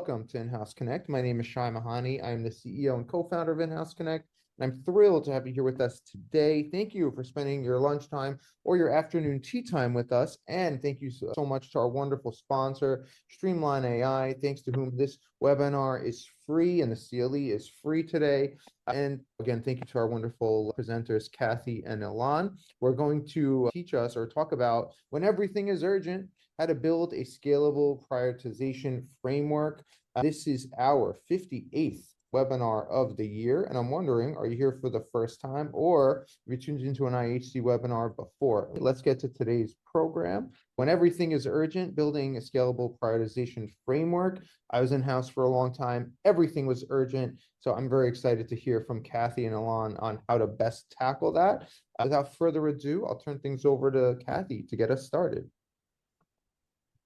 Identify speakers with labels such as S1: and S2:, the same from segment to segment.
S1: welcome to In-House Connect. My name is Shai Mahani. I'm the CEO and co-founder of In-House Connect, and I'm thrilled to have you here with us today. Thank you for spending your lunchtime or your afternoon tea time with us, and thank you so much to our wonderful sponsor, Streamline AI, thanks to whom this webinar is free and the CLE is free today. And again, thank you to our wonderful presenters, Kathy and Ilan. We're going to teach us or talk about when everything is urgent, how to build a scalable prioritization framework. This is our 58th webinar of the year. And I'm wondering, are you here for the first time or have you tuned into an IHC webinar before? Let's get to today's program. When everything is urgent, building a scalable prioritization framework. I was in-house for a long time. Everything was urgent. So I'm very excited to hear from Kathy and Ilan on how to best tackle that. Without further ado, I'll turn things over to Kathy to get us started.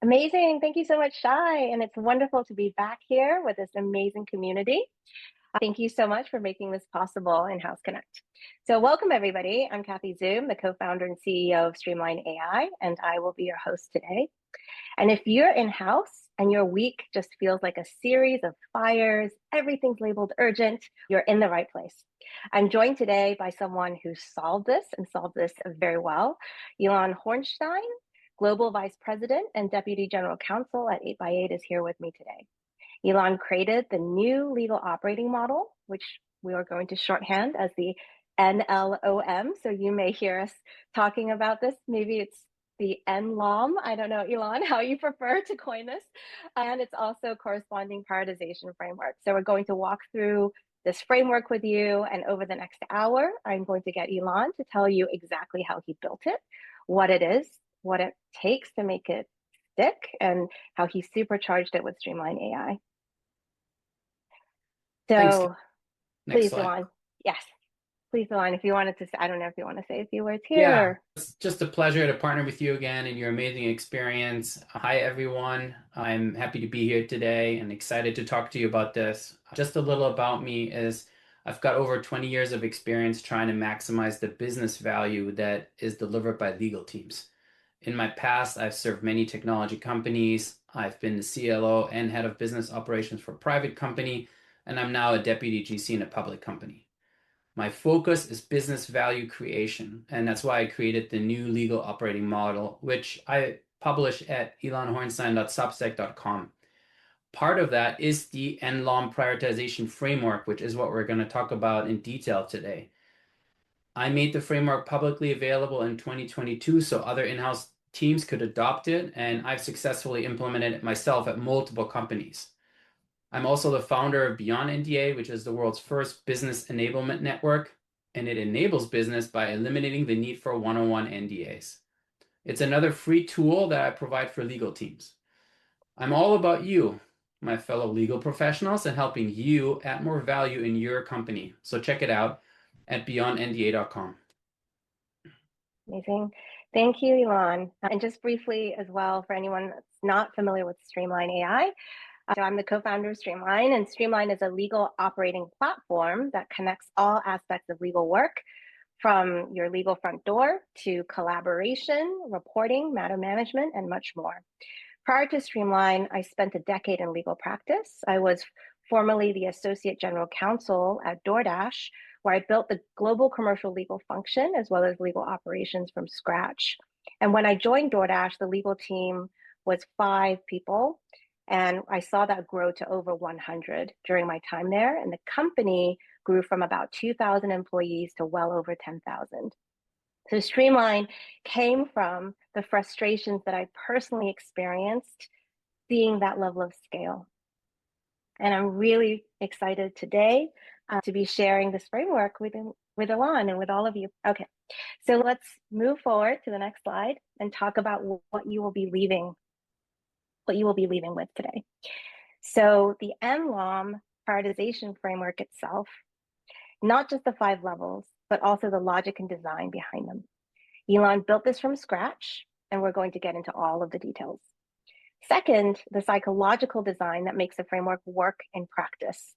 S2: Amazing. Thank you so much, Shai. And it's wonderful to be back here with this amazing community. Thank you so much for making this possible in House Connect. So welcome, everybody. I'm Kathy Zhu, the co-founder and CEO of Streamline AI, and I will be your host today. And if you're in-house and your week just feels like a series of fires, everything's labeled urgent, you're in the right place. I'm joined today by someone who solved this very well, Ilan Hornstein, Global Vice President and Deputy General Counsel at 8x8 is here with me today. Ilan created the new legal operating model, which we are going to shorthand as the NLOM. So you may hear us talking about this. Maybe it's the NLOM. I don't know, Ilan, how you prefer to coin this. And it's also corresponding prioritization framework. So we're going to walk through this framework with you. And over the next hour, I'm going to get Ilan to tell you exactly how he built it, what it is, what it takes to make it stick, and how he supercharged it with Streamline AI. So please, Ilan. Yes, please, Ilan, if you wanted to say, I don't know if you want to say a few words here.
S3: Yeah, it's just a pleasure to partner with you again and your amazing experience. Hi, everyone. I'm happy to be here today and excited to talk to you about this. Just a little about me is I've got over 20 years of experience trying to maximize the business value that is delivered by legal teams. In my past, I've served many technology companies. I've been the CLO and head of business operations for a private company, and I'm now a deputy GC in a public company. My focus is business value creation, and that's why I created the new legal operating model, which I publish at ilanhornstein.substack.com. Part of that is the NLOM prioritization framework, which is what we're going to talk about in detail today. I made the framework publicly available in 2022 so other in-house teams could adopt it, and I've successfully implemented it myself at multiple companies. I'm also the founder of Beyond NDA, which is the world's first business enablement network, and it enables business by eliminating the need for one-on-one NDAs. It's another free tool that I provide for legal teams. I'm all about you, my fellow legal professionals, and helping you add more value in your company. So check it out at beyondnda.com.
S2: Amazing. Thank you, Ilan. And just briefly as well, for anyone that's not familiar with Streamline AI, so I'm the co-founder of Streamline, and Streamline is a legal operating platform that connects all aspects of legal work, from your legal front door to collaboration, reporting, matter management, and much more. Prior to Streamline, I spent a decade in legal practice. I was formerly the Associate General Counsel at DoorDash, where I built the global commercial legal function as well as legal operations from scratch. And when I joined DoorDash, the legal team was 5 people, and I saw that grow to over 100 during my time there. And the company grew from about 2,000 employees to well over 10,000. So Streamline came from the frustrations that I personally experienced seeing that level of scale. And I'm really excited today to be sharing this framework with Ilan and with all of you. Okay, so let's move forward to the next slide and talk about what you will be leaving with today. So the NLOM prioritization framework itself, not just the 5 levels, but also the logic and design behind them. Ilan built this from scratch, and we're going to get into all of the details. Second, the psychological design that makes the framework work in practice.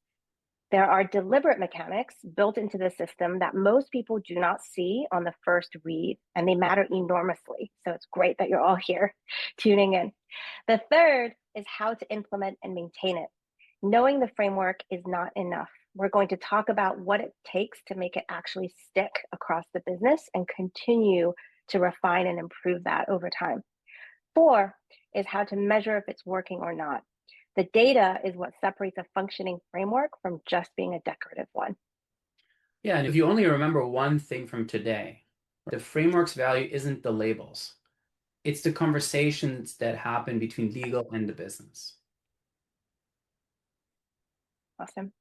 S2: There are deliberate mechanics built into the system that most people do not see on the first read, and they matter enormously. So it's great that you're all here tuning in. The third is how to implement and maintain it. knowing the framework is not enough. We're going to talk about what it takes to make it actually stick across the business and continue to refine and improve that over time. 4 is how to measure if it's working or not. The data is what separates a functioning framework from just being a decorative one.
S3: Yeah, and if you only remember one thing from today, the framework's value isn't the labels. It's the conversations that happen between legal and the business.
S2: Awesome.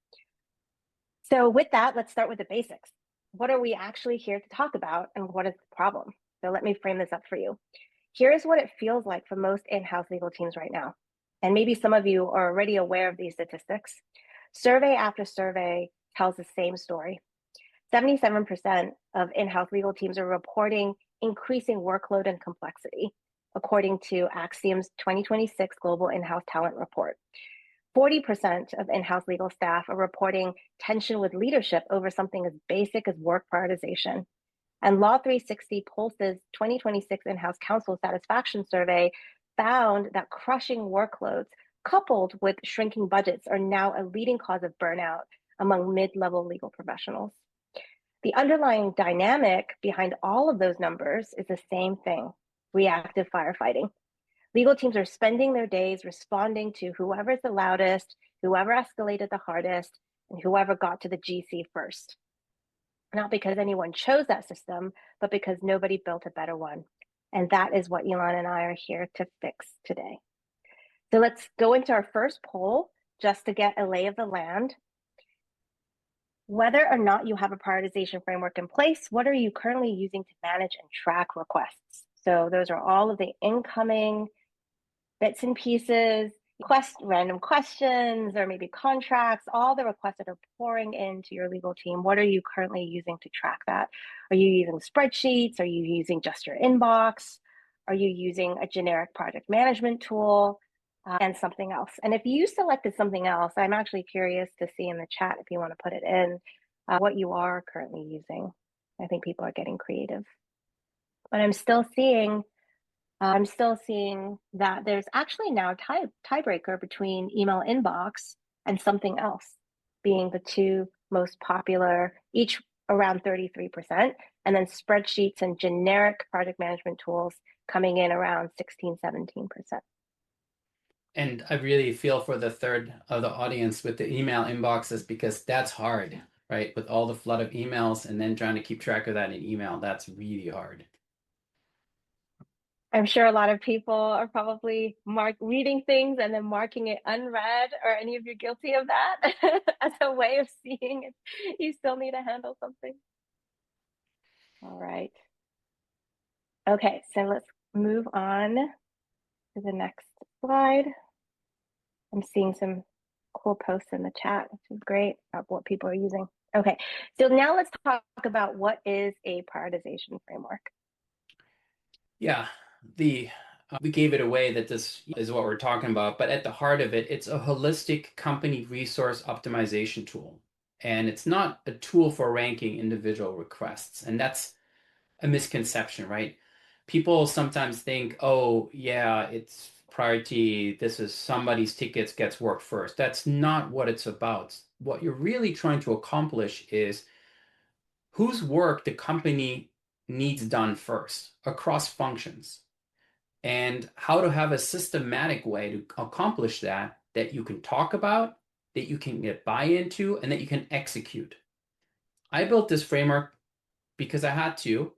S2: So with that, let's start with the basics. What are we actually here to talk about, and what is the problem? So let me frame this up for you. Here's what it feels like for most in-house legal teams right now. And maybe some of you are already aware of these statistics. Survey after survey tells the same story. 77% of in-house legal teams are reporting increasing workload and complexity, according to Axiom's 2026 Global In-House Talent Report. 40% of in-house legal staff are reporting tension with leadership over something as basic as work prioritization. And Law 360 Pulse's 2026 in-house counsel satisfaction survey found that crushing workloads coupled with shrinking budgets are now a leading cause of burnout among mid-level legal professionals. The underlying dynamic behind all of those numbers is the same thing: reactive firefighting. Legal teams are spending their days responding to whoever's the loudest, whoever escalated the hardest, and whoever got to the GC first. Not because anyone chose that system, but because nobody built a better one. And that is what Ilan and I are here to fix today. So let's go into our first poll just to get a lay of the land. Whether or not you have a prioritization framework in place, what are you currently using to manage and track requests? So those are all of the incoming bits and pieces, random questions, or maybe contracts, all the requests that are pouring into your legal team. What are you currently using to track that? Are you using spreadsheets? Are you using just your inbox? Are you using a generic project management tool? And something else. And if you selected something else, I'm actually curious to see in the chat, if you want to put it in, what you are currently using. I think people are getting creative. But I'm still seeing that there's actually now a tiebreaker between email inbox and something else being the two most popular, each around 33%, and then spreadsheets and generic project management tools coming in around 16, 17%.
S3: And I really feel for the third of the audience with the email inboxes, because that's hard, right? With all the flood of emails and then trying to keep track of that in email, that's really hard.
S2: I'm sure a lot of people are probably reading things and then marking it unread. Are any of you guilty of that as a way of seeing if you still need to handle something? All right. Okay, so let's move on to the next slide. I'm seeing some cool posts in the chat, which is great, about what people are using. Okay, so now let's talk about what is a prioritization framework.
S3: Yeah, we gave it away that this is what we're talking about, but at the heart of it, it's a holistic company resource optimization tool. And it's not a tool for ranking individual requests. And that's a misconception, right? People sometimes think, oh, yeah, it's priority. This is somebody's tickets gets worked first. That's not what it's about. What you're really trying to accomplish is whose work the company needs done first across functions, and how to have a systematic way to accomplish that you can talk about, that you can get buy-in to, and that you can execute. I built this framework because I had to.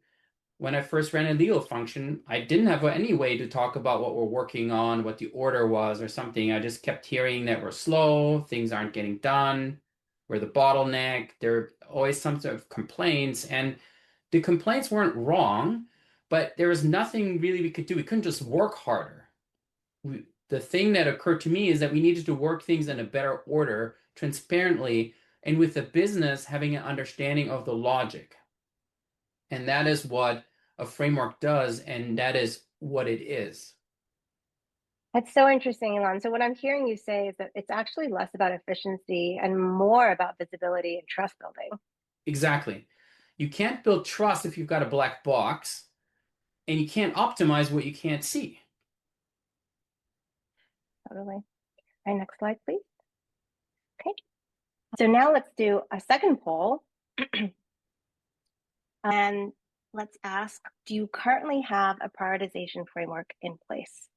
S3: When I first ran a legal function, I didn't have any way to talk about what we're working on, what the order was or something. I just kept hearing that we're slow, things aren't getting done, we're the bottleneck. There are always some sort of complaints, and the complaints weren't wrong, but there was nothing really we could do. We couldn't just work harder. The thing that occurred to me is that we needed to work things in a better order, transparently, and with the business having an understanding of the logic. And that is what a framework does, and that is what it is.
S2: That's so interesting, Ilan. So what I'm hearing you say is that it's actually less about efficiency and more about visibility and trust building.
S3: Exactly. You can't build trust if you've got a black box, and you can't optimize what you can't see.
S2: Totally. All right, next slide, please. Okay. So now let's do a second poll. And let's ask, do you currently have a prioritization framework in place?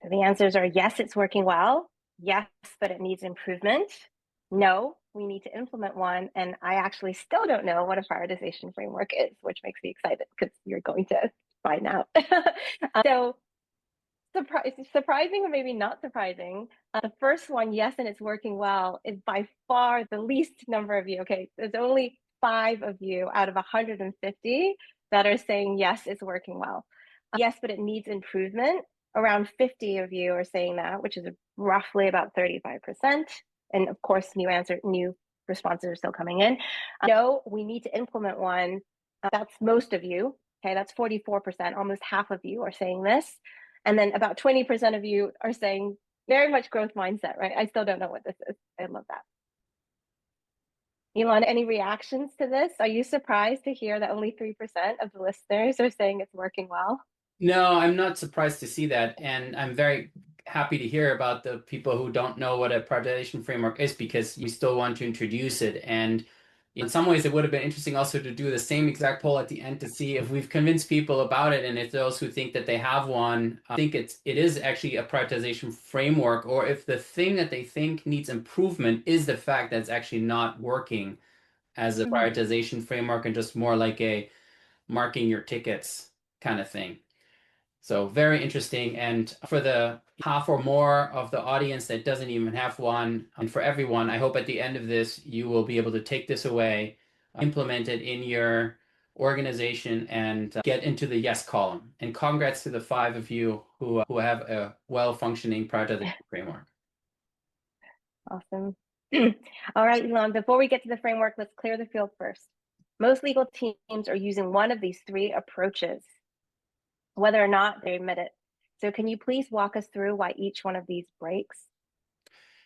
S2: So the answers are yes, it's working well. Yes, but it needs improvement. No, we need to implement one. And I actually still don't know what a prioritization framework is, which makes me excited because you're going to find out. So surprising or maybe not surprising, the first one, yes, and it's working well, is by far the least number of you. Okay, there's only 5 of you out of 150 that are saying, yes, it's working well. Yes, but it needs improvement. Around 50 of you are saying that, which is roughly about 35%. And of course, new responses are still coming in. No, we need to implement one. That's most of you. Okay, that's 44%. Almost half of you are saying this. And then about 20% of you are saying very much growth mindset, right? I still don't know what this is. I love that. Ilan, any reactions to this? Are you surprised to hear that only 3% of the listeners are saying it's working well?
S3: No, I'm not surprised to see that. And I'm very happy to hear about the people who don't know what a prioritization framework is, because you still want to introduce it. And in some ways, it would have been interesting also to do the same exact poll at the end to see if we've convinced people about it, and if those who think that they have one think it is actually a prioritization framework, or if the thing that they think needs improvement is the fact that it's actually not working as a prioritization framework and just more like a marking your tickets kind of thing. So very interesting. And for the half or more of the audience that doesn't even have one, and for everyone, I hope at the end of this, you will be able to take this away, implement it in your organization, and get into the yes column. And congrats to the 5 of you who have a well-functioning prioritization framework.
S2: Awesome. All right, Ilan, before we get to the framework, let's clear the field first. Most legal teams are using one of these 3 approaches, whether or not they admit it. So can you please walk us through why each one of these breaks?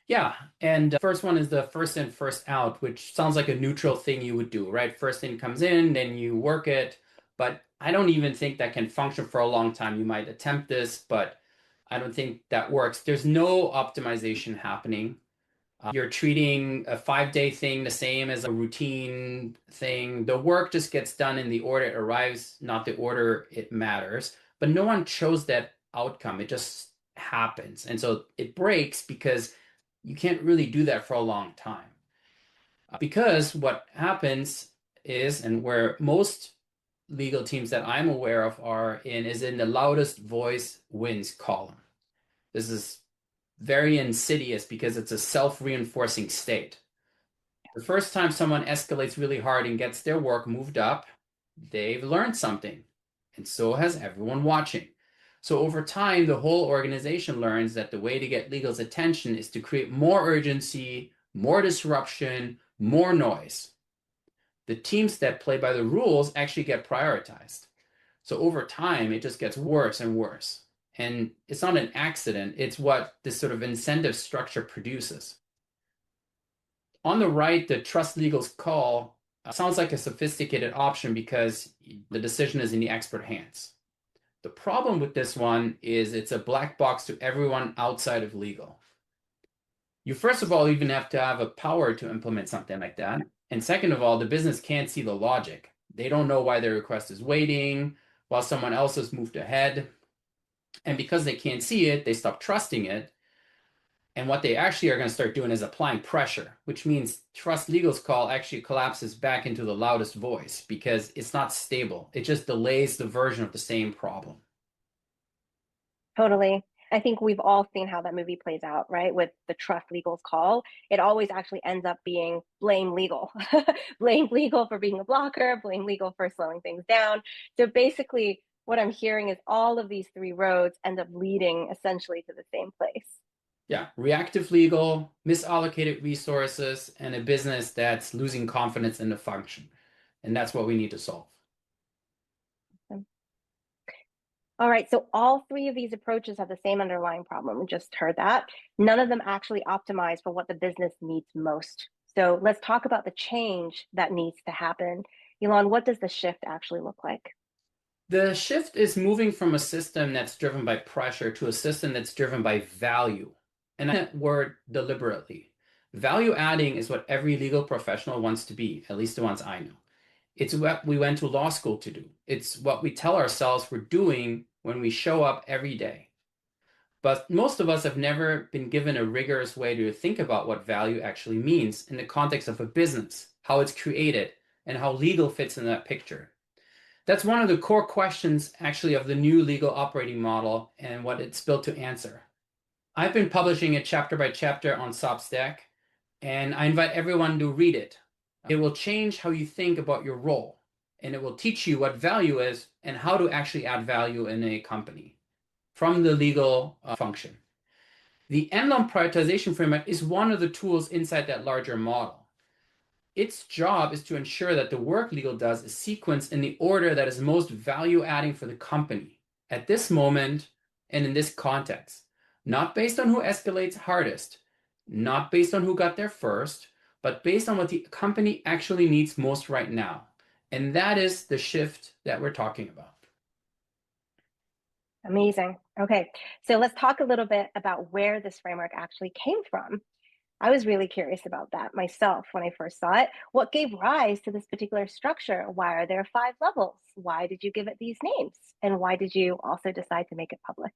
S3: Yeah, and first one is the first in, first out, which sounds like a neutral thing you would do, right? First in comes in, then you work it. But I don't even think that can function for a long time. You might attempt this, but I don't think that works. There's no optimization happening. You're treating a 5-day thing the same as a routine thing. The work just gets done in the order it arrives, not the order it matters. But no one chose that outcome. It just happens. And so it breaks because you can't really do that for a long time. Because what happens is, and where most legal teams that I'm aware of are in, is in the loudest voice wins column. This is very insidious because it's a self-reinforcing state. The first time someone escalates really hard and gets their work moved up, they've learned something, and so has everyone watching. So over time, the whole organization learns that the way to get legal's attention is to create more urgency, more disruption, more noise. The teams that play by the rules actually get prioritized. So over time, it just gets worse and worse. And it's not an accident. It's what this sort of incentive structure produces. On the right, the trust legal's call sounds like a sophisticated option because the decision is in the expert hands. The problem with this one is it's a black box to everyone outside of legal. You first of all even have to have a power to implement something like that. And second of all, the business can't see the logic. They don't know why their request is waiting while someone else has moved ahead. And because they can't see it, they stop trusting it. And what they actually are going to start doing is applying pressure, which means trust legal's call actually collapses back into the loudest voice because it's not stable. It just delays the version of the same problem.
S2: Totally. I think we've all seen how that movie plays out, right? With the trust legal's call, it always actually ends up being blame legal, blame legal for being a blocker, blame legal for slowing things down. So basically, what I'm hearing is all of these 3 roads end up leading essentially to the same place.
S3: Yeah, reactive legal, misallocated resources, and a business that's losing confidence in the function. And that's what we need to solve.
S2: All right, so all 3 of these approaches have the same underlying problem. We just heard that. None of them actually optimize for what the business needs most. So let's talk about the change that needs to happen. Ilan, what does the shift actually look like?
S3: The shift is moving from a system that's driven by pressure to a system that's driven by value. And that word deliberately. Value adding is what every legal professional wants to be, at least the ones I know. It's what we went to law school to do. It's what we tell ourselves we're doing when we show up every day. But most of us have never been given a rigorous way to think about what value actually means in the context of a business, how it's created, and how legal fits in that picture. That's one of the core questions, actually, of the new legal operating model and what it's built to answer. I've been publishing it chapter by chapter on Substack, and I invite everyone to read it. It will change how you think about your role, and it will teach you what value is and how to actually add value in a company from the legal function. The NLOM prioritization framework is one of the tools inside that larger model. Its job is to ensure that the work legal does is sequenced in the order that is most value adding for the company at this moment and in this context, not based on who escalates hardest, not based on who got there first, but based on what the company actually needs most right now. And that is the shift that we're talking about.
S2: Amazing. Okay, so let's talk a little bit about where this framework actually came from. I was really curious about that myself when I first saw it. What gave rise to this particular structure? Why are there 5 levels? Why did you give it these names? And why did you also decide to make it public?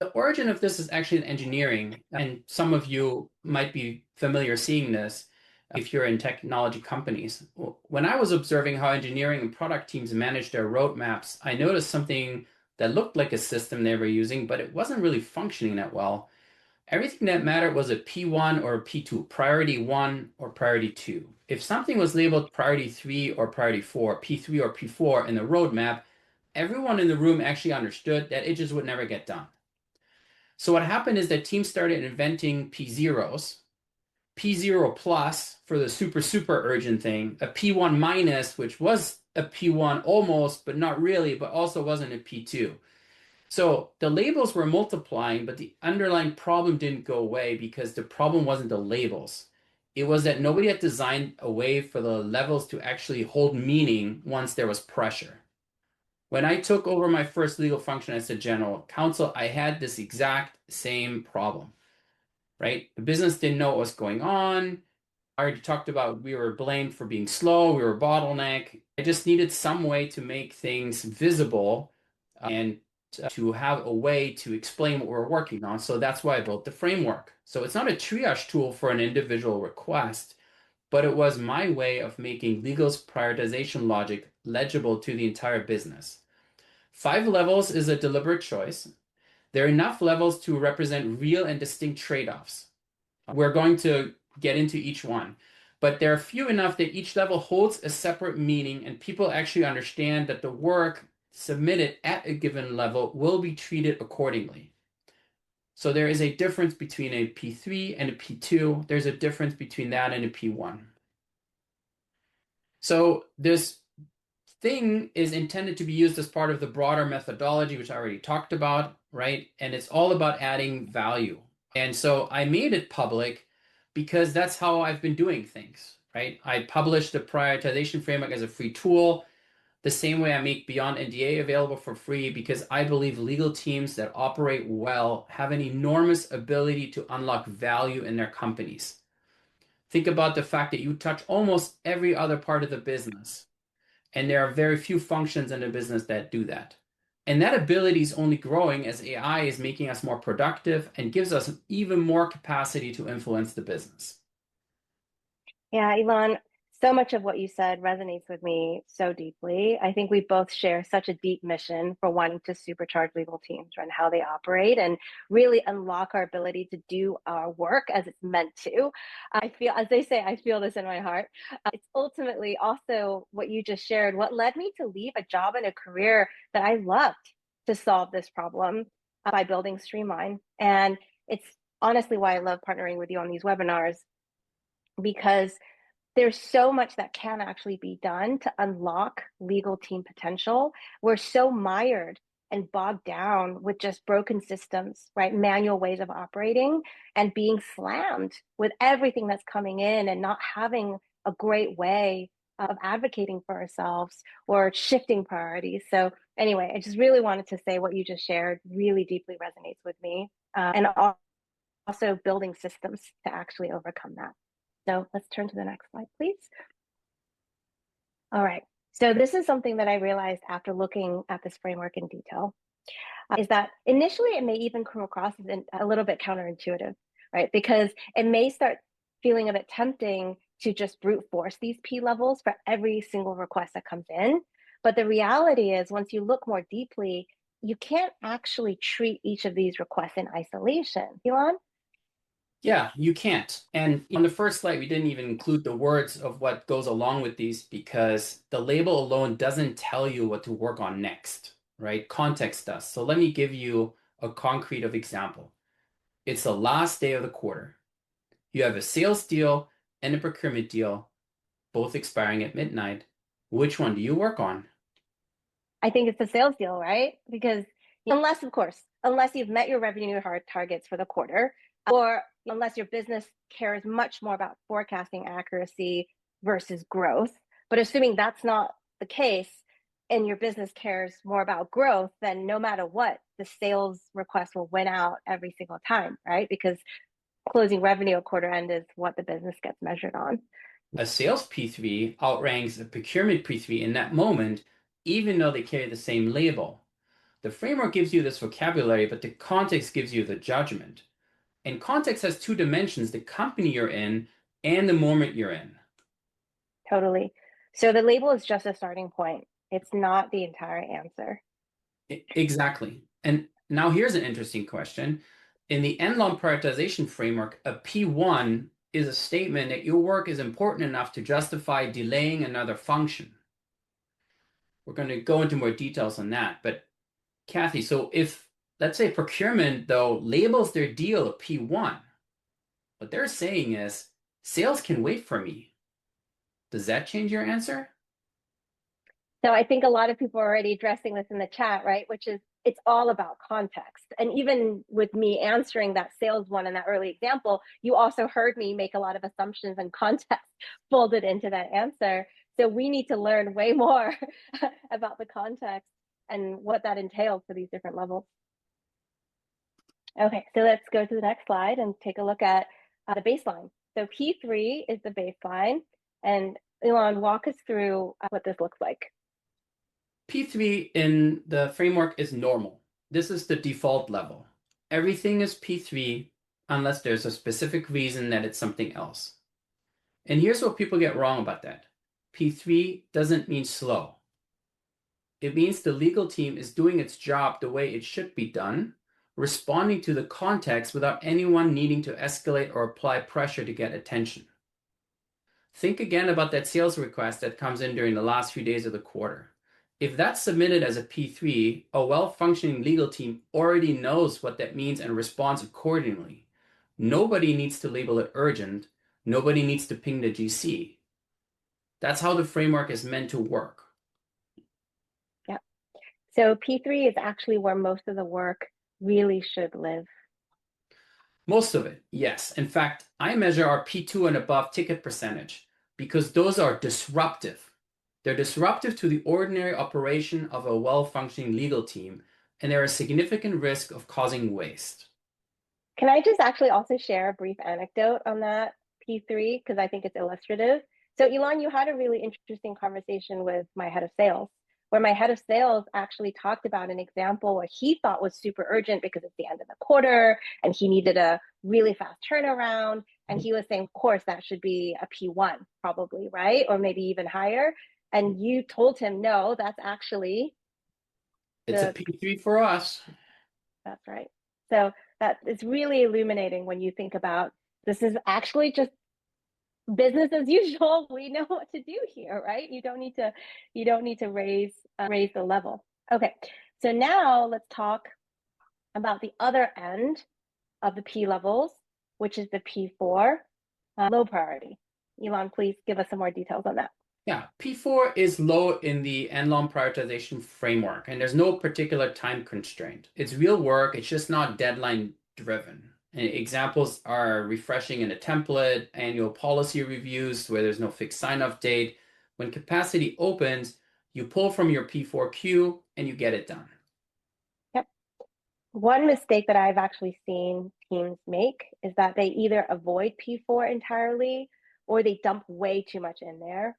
S3: The origin of this is actually in engineering, and some of you might be familiar seeing this if you're in technology companies. When I was observing how engineering and product teams manage their roadmaps, I noticed something that looked like a system they were using, but it wasn't really functioning that well. Everything that mattered was a P1 or a P2, priority 1 or priority 2. If something was labeled priority 3 or priority 4, P3 or P4 in the roadmap, everyone in the room actually understood that it just would never get done. So what happened is that teams started inventing P0s, P0 plus for the super urgent thing, a P1 minus, which was a P1 almost, but not really, but also wasn't a P2. So the labels were multiplying, but the underlying problem didn't go away because the problem wasn't the labels. It was that nobody had designed a way for the levels to actually hold meaning once there was pressure. When I took over my first legal function as a general counsel, I had this exact same problem, right? The business didn't know what was going on. I already talked about we were blamed for being slow, we were bottleneck. I just needed some way to make things visible and to have a way to explain what we're working on. So that's why I built the framework. So it's not a triage tool for an individual request, but it was my way of making legal's prioritization logic legible to the entire business. 5 levels is a deliberate choice. There are enough levels to represent real and distinct trade-offs. We're going to get into each one, but there are few enough that each level holds a separate meaning and people actually understand that the work submitted at a given level will be treated accordingly. So there is a difference between a P3 and a P2. There's a difference between that and a P1. So this thing is intended to be used as part of the broader methodology, which I already talked about, right? And it's all about adding value. And so I made it public because that's how I've been doing things, right? I published the prioritization framework as a free tool, the same way I make Beyond NDA available for free, because I believe legal teams that operate well have an enormous ability to unlock value in their companies. Think about the fact that you touch almost every other part of the business, and there are very few functions in the business that do that. And that ability is only growing as AI is making us more productive and gives us even more capacity to influence the business.
S2: Yeah, Ilan, so much of what you said resonates with me so deeply. I think we both share such a deep mission for wanting to supercharge legal teams and how they operate and really unlock our ability to do our work as it's meant to. I feel, as they say, I feel this in my heart. It's ultimately also what you just shared, what led me to leave a job and a career that I loved to solve this problem by building Streamline. And it's honestly why I love partnering with you on these webinars, because there's so much that can actually be done to unlock legal team potential. We're so mired and bogged down with just broken systems, right? Manual ways of operating and being slammed with everything that's coming in and not having a great way of advocating for ourselves or shifting priorities. So anyway, I just really wanted to say what you just shared really deeply resonates with me. And also building systems to actually overcome that. So let's turn to the next slide, please. All right. So this is something that I realized after looking at this framework in detail, is that initially it may even come across as a little bit counterintuitive, right? Because it may start feeling a bit tempting to just brute force these P levels for every single request that comes in. But the reality is, once you look more deeply, you can't actually treat each of these requests in isolation. Ilan?
S3: Yeah, you can't. And on the first slide, we didn't even include the words of what goes along with these because the label alone doesn't tell you what to work on next, right? Context does. So let me give you a concrete of example. It's the last day of the quarter. You have a sales deal and a procurement deal, both expiring at midnight. Which one do you work on?
S2: I think it's the sales deal, right? Because unless, of course, unless you've met your revenue targets for the quarter, or unless your business cares much more about forecasting accuracy versus growth. But assuming that's not the case and your business cares more about growth, then no matter what, the sales request will win out every single time, right? Because closing revenue at quarter end is what the business gets measured on.
S3: A sales P3 outranks a procurement P3 in that moment, even though they carry the same label. The framework gives you this vocabulary, but the context gives you the judgment. And context has two dimensions, the company you're in and the moment you're in.
S2: Totally. So the label is just a starting point. It's not the entire answer.
S3: Exactly. And now here's an interesting question. In the NLOM prioritization framework, a P1 is a statement that your work is important enough to justify delaying another function. We're going to go into more details on that. But Kathy, so if, let's say procurement, though, labels their deal a P1, what they're saying is sales can wait for me. Does that change your answer?
S2: So I think a lot of people are already addressing this in the chat, right? Which is, it's all about context. And even with me answering that sales one in that early example, you also heard me make a lot of assumptions and context folded into that answer. So we need to learn way more about the context and what that entails for these different levels. Okay, so let's go to the next slide and take a look at the baseline. So P3 is the baseline. And Ilan, walk us through what this looks like.
S3: P3 in the framework is normal. This is the default level. Everything is P3 unless there's a specific reason that it's something else. And here's what people get wrong about that. P3 doesn't mean slow. It means the legal team is doing its job the way it should be done, responding to the context without anyone needing to escalate or apply pressure to get attention. Think again about that sales request that comes in during the last few days of the quarter. If that's submitted as a P3, a well-functioning legal team already knows what that means and responds accordingly. Nobody needs to label it urgent. Nobody needs to ping the GC. That's how the framework is meant to work.
S2: Yeah. So P3 is actually where most of the work really should live.
S3: Most of it, yes. In fact, I measure our P2 and above ticket percentage because those are disruptive. They're disruptive to the ordinary operation of a well-functioning legal team, and they're a significant risk of causing waste.
S2: Can I just actually also share a brief anecdote on that P3, because I think it's illustrative? So Ilan, you had a really interesting conversation with my head of sales, where my head of sales actually talked about an example where he thought was super urgent because it's the end of the quarter and he needed a really fast turnaround. And he was saying, of course, that should be a P1 probably, right? Or maybe even higher. And you told him, no, that's actually
S3: It's a P3 for us.
S2: That's right. So that is really illuminating when you think about this is actually just business as usual. We know what to do here, right? You don't need to raise the level. Okay. So now let's talk about the other end of the P levels, which is the P4, low priority. Ilan, please give us some more details on that.
S3: Yeah, P4 is low in the NLOM prioritization framework, and there's no particular time constraint. It's real work, it's just not deadline driven. And examples are refreshing in a template, annual policy reviews where there's no fixed sign-off date. When capacity opens, you pull from your P4 queue and you get it done.
S2: Yep. One mistake that I've actually seen teams make is that they either avoid P4 entirely or they dump way too much in there.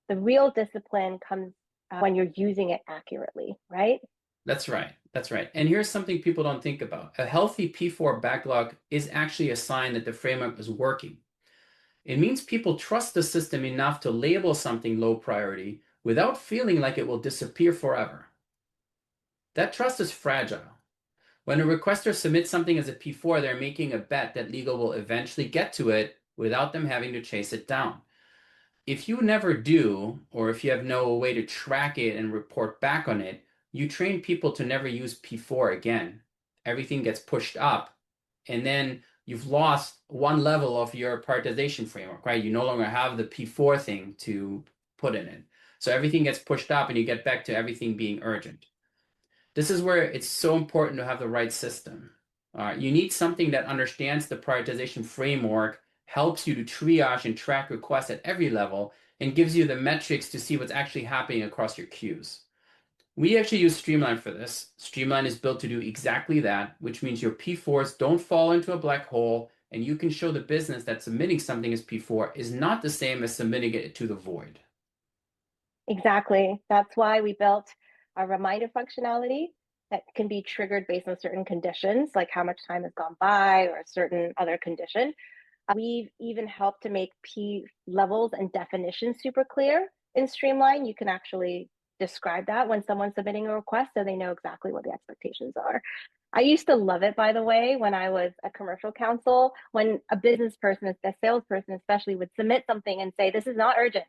S2: The real discipline comes when you're using it accurately, right?
S3: That's right. That's right. And here's something people don't think about. A healthy P4 backlog is actually a sign that the framework is working. It means people trust the system enough to label something low priority without feeling like it will disappear forever. That trust is fragile. When a requester submits something as a P4, they're making a bet that legal will eventually get to it without them having to chase it down. If you never do, or if you have no way to track it and report back on it, you train people to never use P4 again. Everything gets pushed up, and then you've lost one level of your prioritization framework, right? You no longer have the P4 thing to put in it. So everything gets pushed up and you get back to everything being urgent. This is where it's so important to have the right system. You need something that understands the prioritization framework, helps you to triage and track requests at every level, and gives you the metrics to see what's actually happening across your queues. We actually use Streamline for this. Streamline is built to do exactly that, which means your P4s don't fall into a black hole, and you can show the business that submitting something as P4 is not the same as submitting it to the void.
S2: Exactly. That's why we built a reminder functionality that can be triggered based on certain conditions, like how much time has gone by or a certain other condition. We've even helped to make P levels and definitions super clear in Streamline. You can actually describe that when someone's submitting a request so they know exactly what the expectations are. I used to love it, by the way, when I was a commercial counsel, when a business person, a salesperson especially, would submit something and say, this is not urgent.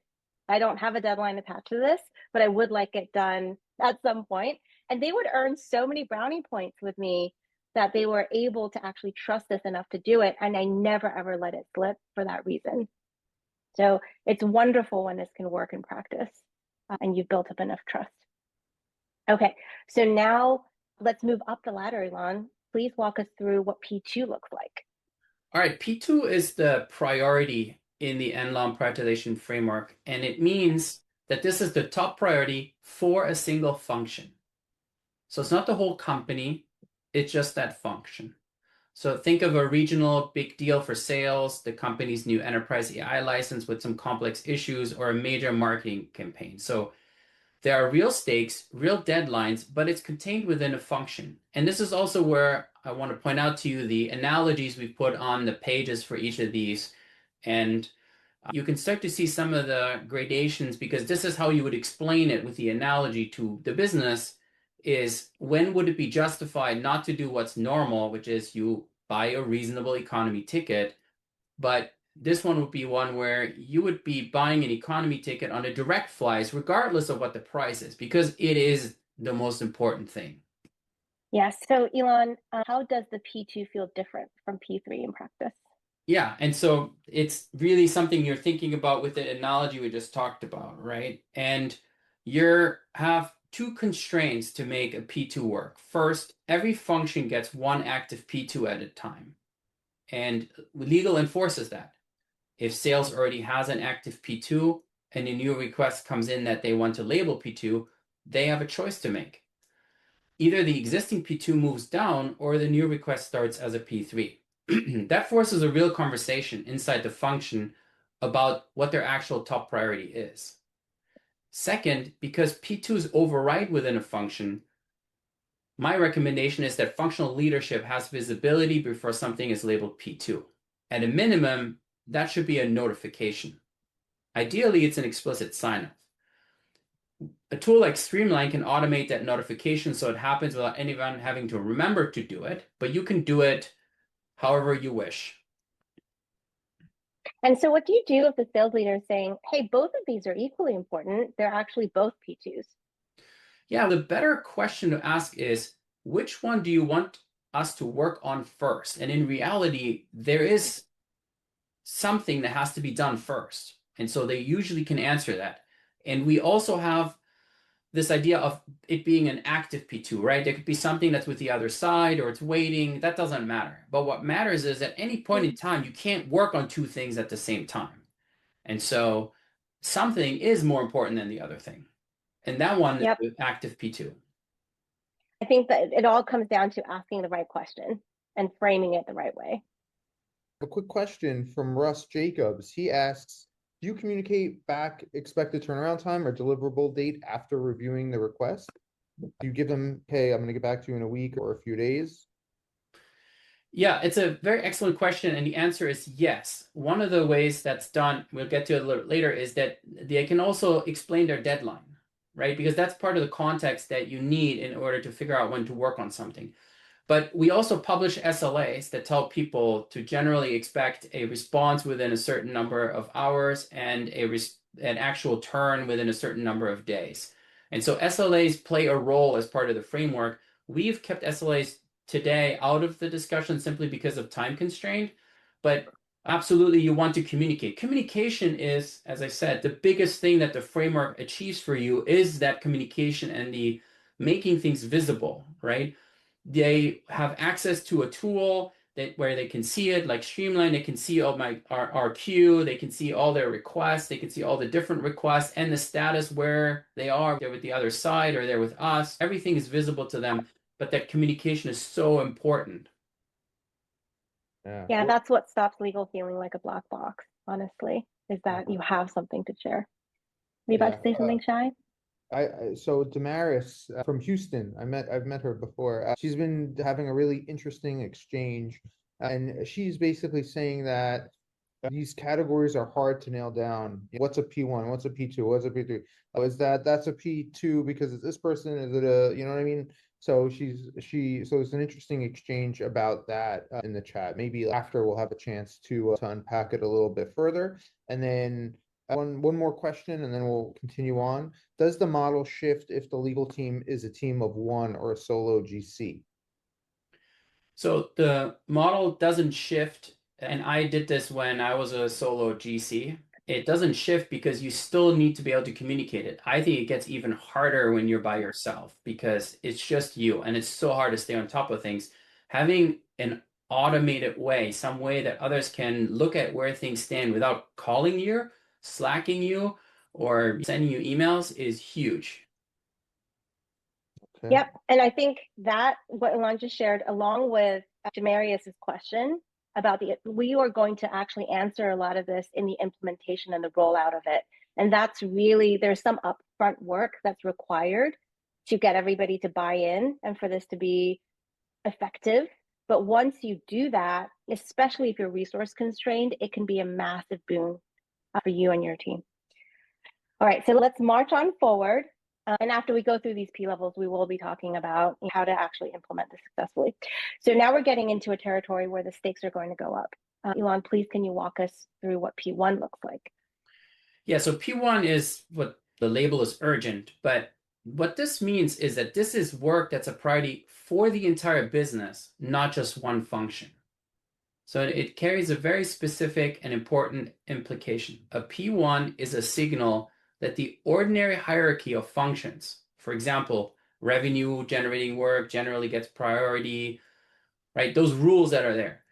S2: I don't have a deadline attached to this, but I would like it done at some point. And they would earn so many brownie points with me that they were able to actually trust this enough to do it. And I never, ever let it slip for that reason. So it's wonderful when this can work in practice and you've built up enough trust. Okay, so now let's move up the ladder, Ilan. Please walk us through what P2 looks like.
S3: All right, P2 is the priority in the NLOM prioritization framework, and it means that this is the top priority for a single function. So it's not the whole company, it's just that function. So think of a regional big deal for sales, the company's new enterprise AI license with some complex issues, or a major marketing campaign. So there are real stakes, real deadlines, but it's contained within a function. And this is also where I want to point out to you the analogies we put on the pages for each of these. And you can start to see some of the gradations, because this is how you would explain it with the analogy to the business, is when would it be justified not to do what's normal, which is you buy a reasonable economy ticket, but this one would be one where you would be buying an economy ticket on a direct flights, regardless of what the price is, because it is the most important thing.
S2: Yes. So, Ilan, how does the P2 feel different from P3 in practice?
S3: Yeah, and so it's really something you're thinking about with the analogy we just talked about, right? And you have two constraints to make a P2 work. First, every function gets one active P2 at a time, and legal enforces that. If sales already has an active P2 and a new request comes in that they want to label P2, they have a choice to make. Either the existing P2 moves down or the new request starts as a P3. That forces a real conversation inside the function about what their actual top priority is. Second, because P2s override within a function, my recommendation is that functional leadership has visibility before something is labeled P2. At a minimum, that should be a notification. Ideally, it's an explicit sign-off. A tool like Streamline can automate that notification so it happens without anyone having to remember to do it, but you can do it however you wish.
S2: And so what do you do if the sales leader is saying, hey, both of these are equally important? They're actually both P2s.
S3: Yeah, the better question to ask is, which one do you want us to work on first? And in reality, there is something that has to be done first. And so they usually can answer that. And we also have this idea of it being an active P2, right? There could be something that's with the other side or it's waiting. That doesn't matter. But what matters is at any point in time, you can't work on two things at the same time. And so something is more important than the other thing. And that one is active P2.
S2: I think that it all comes down to asking the right question and framing it the right way.
S1: A quick question from Russ Jacobs. He asks, do you communicate back expected turnaround time or deliverable date after reviewing the request? Do you give them, hey, I'm going to get back to you in a week or a few days?
S3: Yeah, it's a very excellent question, and the answer is yes. One of the ways that's done, we'll get to it a little later, is that they can also explain their deadline, right? Because that's part of the context that you need in order to figure out when to work on something. But we also publish SLAs that tell people to generally expect a response within a certain number of hours and an actual turn within a certain number of days. And so SLAs play a role as part of the framework. We've kept SLAs today out of the discussion simply because of time constraint, but absolutely you want to communicate. Communication is, as I said, the biggest thing that the framework achieves for you is that communication and the making things visible, right? They have access to a tool where they can see it, like Streamline. They can see our queue. They can see all their requests. They can see all the different requests and the status where they are. They're with the other side or they're with us. Everything is visible to them, but that communication is so important.
S2: Yeah, that's what stops legal feeling like a black box, honestly, is that you have something to share. Were you about to say something, Shai?
S1: So Damaris from Houston, I've met her before. She's been having a really interesting exchange, and she's basically saying that these categories are hard to nail down. What's a P1? What's a P2? What's a P3? Oh, that's a P2 because it's this person? Is it a, you know what I mean? So so it's an interesting exchange about that in the chat. Maybe after we'll have a chance to unpack it a little bit further. And then one more question, and then we'll continue on. Does the model shift if the legal team is a team of one or a solo GC?
S3: So the model doesn't shift, and I did this when I was a solo GC. It doesn't shift because you still need to be able to communicate it. I think it gets even harder when you're by yourself because it's just you, and it's so hard to stay on top of things. Having an automated way, some way that others can look at where things stand without calling you, slacking you, or sending you emails is huge.
S2: Okay. Yep. And I think that what Ilan just shared, along with Jamarius's question about we are going to actually answer a lot of this in the implementation and the rollout of it. And that's really, there's some upfront work that's required to get everybody to buy in and for this to be effective. But once you do that, especially if you're resource constrained, it can be a massive boon for you and your team. All right, so let's march on forward. And after we go through these P levels, we will be talking about how to actually implement this successfully. So now we're getting into a territory where the stakes are going to go up. Ilan, please, can you walk us through what P1 looks like?
S3: Yeah, so P1 is what the label is urgent, but what this means is that this is work that's a priority for the entire business, not just one function. So it carries a very specific and important implication. A P1 is a signal that the ordinary hierarchy of functions, for example, revenue generating work generally gets priority, right? Those rules that are there.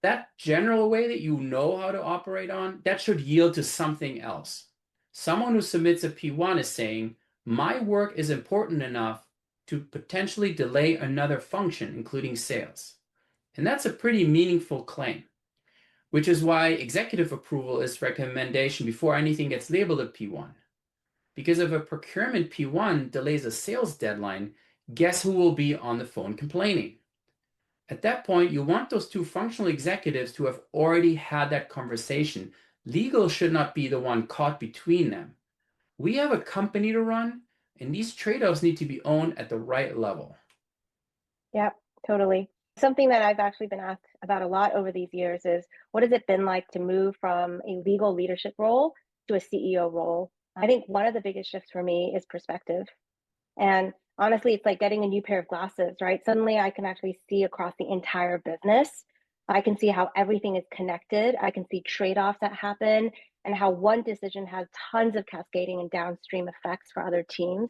S3: That general way that you know how to operate on, that should yield to something else. Someone who submits a P1 is saying, my work is important enough to potentially delay another function, including sales. And that's a pretty meaningful claim, which is why executive approval is recommendation before anything gets labeled a P1. Because if a procurement P1 delays a sales deadline, guess who will be on the phone complaining? At that point, you want those two functional executives to have already had that conversation. Legal should not be the one caught between them. We have a company to run, and these trade-offs need to be owned at the right level.
S2: Yep, totally. Something that I've actually been asked about a lot over these years is, what has it been like to move from a legal leadership role to a CEO role? I think one of the biggest shifts for me is perspective. And honestly, it's like getting a new pair of glasses, right? Suddenly I can actually see across the entire business. I can see how everything is connected. I can see trade-offs that happen and how one decision has tons of cascading and downstream effects for other teams.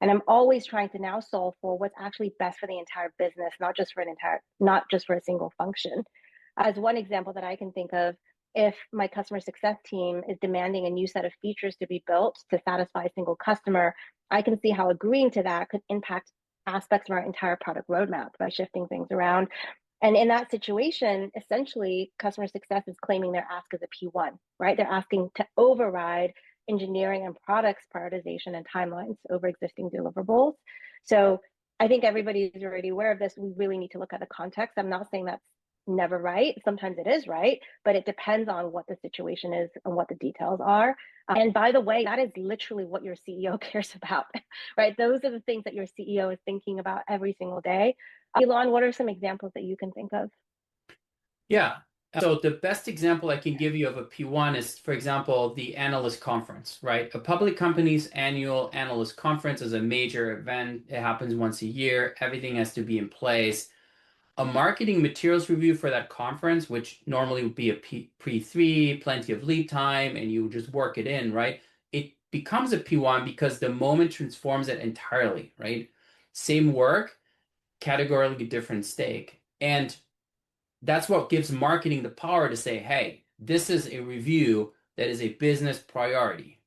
S2: And I'm always trying to now solve for what's actually best for the entire business, not just for a single function. As one example that I can think of, if my customer success team is demanding a new set of features to be built to satisfy a single customer, I can see how agreeing to that could impact aspects of our entire product roadmap by shifting things around. And in that situation, essentially, customer success is claiming their ask as a P1, right? They're asking to override engineering and products prioritization and timelines over existing deliverables. So I think everybody is already aware of this. We really need to look at the context. I'm not saying that's never right. Sometimes it is right, but it depends on what the situation is and what the details are. And by the way, that is literally what your CEO cares about, right? Those are the things that your CEO is thinking about every single day. Ilan, what are some examples that you can think of?
S3: Yeah. So the best example I can give you of a P1 is, for example, the analyst conference, right? A public company's annual analyst conference is a major event. It happens once a year. Everything has to be in place. A marketing materials review for that conference, which normally would be a P3, plenty of lead time, and you just work it in, right? It becomes a P1 because the moment transforms it entirely, right? Same work, categorically different stake. And that's what gives marketing the power to say, hey, this is a review that is a business priority.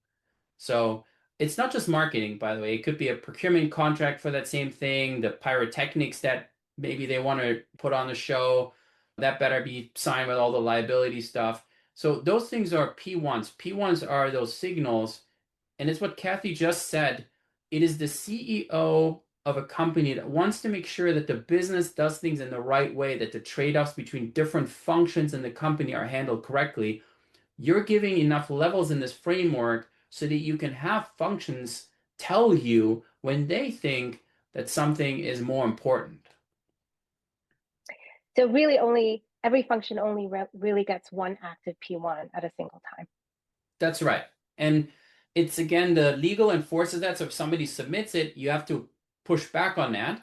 S3: So it's not just marketing, by the way. It could be a procurement contract for that same thing, the pyrotechnics that maybe they want to put on the show. That better be signed with all the liability stuff. So those things are P1s. P1s are those signals. And it's what Kathy just said. It is the CEO of a company that wants to make sure that the business does things in the right way, that the trade-offs between different functions in the company are handled correctly. You're giving enough levels in this framework so that you can have functions tell you when they think that something is more important.
S2: So really every function only really gets one active P1 at a single time.
S3: That's right. And it's, again, the legal enforces that. So if somebody submits it, you have to push back on that.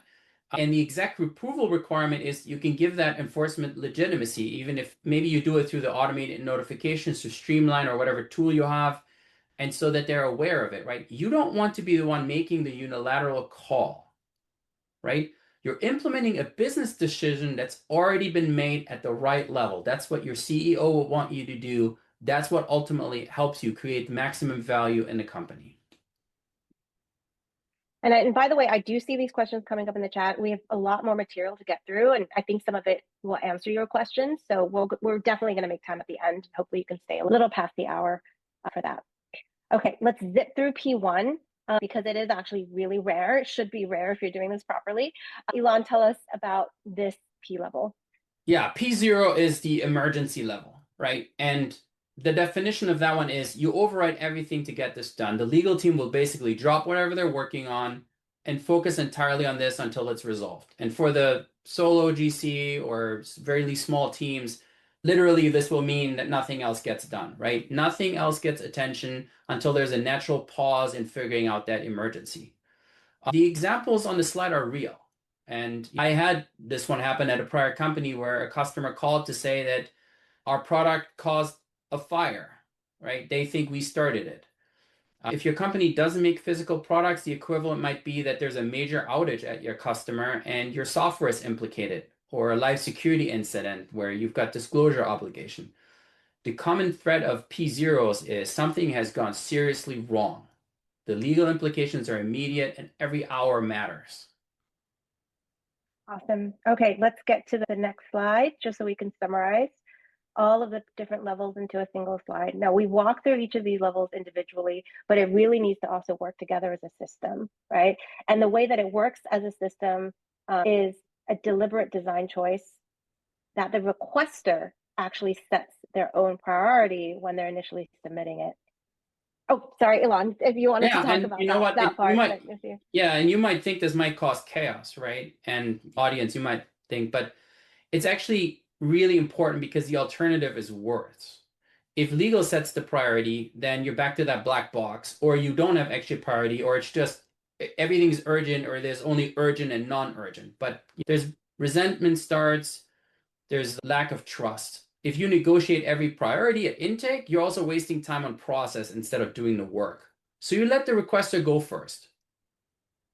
S3: And the executive approval requirement is you can give that enforcement legitimacy, even if maybe you do it through the automated notifications to Streamline or whatever tool you have, and so that they're aware of it, right? You don't want to be the one making the unilateral call, right? You're implementing a business decision that's already been made at the right level. That's what your CEO will want you to do. That's what ultimately helps you create maximum value in the company.
S2: And by the way, I do see these questions coming up in the chat. We have a lot more material to get through, and I think some of it will answer your questions. So we're definitely going to make time at the end. Hopefully you can stay a little past the hour for that. Okay, let's zip through P1 because it is actually really rare. It should be rare if you're doing this properly. Ilan, tell us about this P level.
S3: Yeah, P0 is the emergency level, right? And the definition of that one is you override everything to get this done. The legal team will basically drop whatever they're working on and focus entirely on this until it's resolved. And for the solo GC or very small teams, literally this will mean that nothing else gets done, right? Nothing else gets attention until there's a natural pause in figuring out that emergency. The examples on the slide are real. And I had this one happen at a prior company where a customer called to say that our product caused a fire, right? They think we started it. If your company doesn't make physical products, the equivalent might be that there's a major outage at your customer and your software is implicated, or a live security incident where you've got disclosure obligation. The common thread of P0s is something has gone seriously wrong. The legal implications are immediate and every hour matters.
S2: Awesome. Okay, let's get to the next slide just so we can summarize all of the different levels into a single slide. Now, we walk through each of these levels individually, but it really needs to also work together as a system, right? And the way that it works as a system is a deliberate design choice that the requester actually sets their own priority when they're initially submitting it. Oh, sorry, Ilan, if you wanted to talk about that part.
S3: Yeah, and you might think this might cause chaos, right? And audience, you might think, but it's actually really important because the alternative is worse. If legal sets the priority, then you're back to that black box, or you don't have extra priority, or it's just everything's urgent, or there's only urgent and non-urgent. But there's resentment starts, there's lack of trust. If you negotiate every priority at intake, you're also wasting time on process instead of doing the work. So you let the requester go first.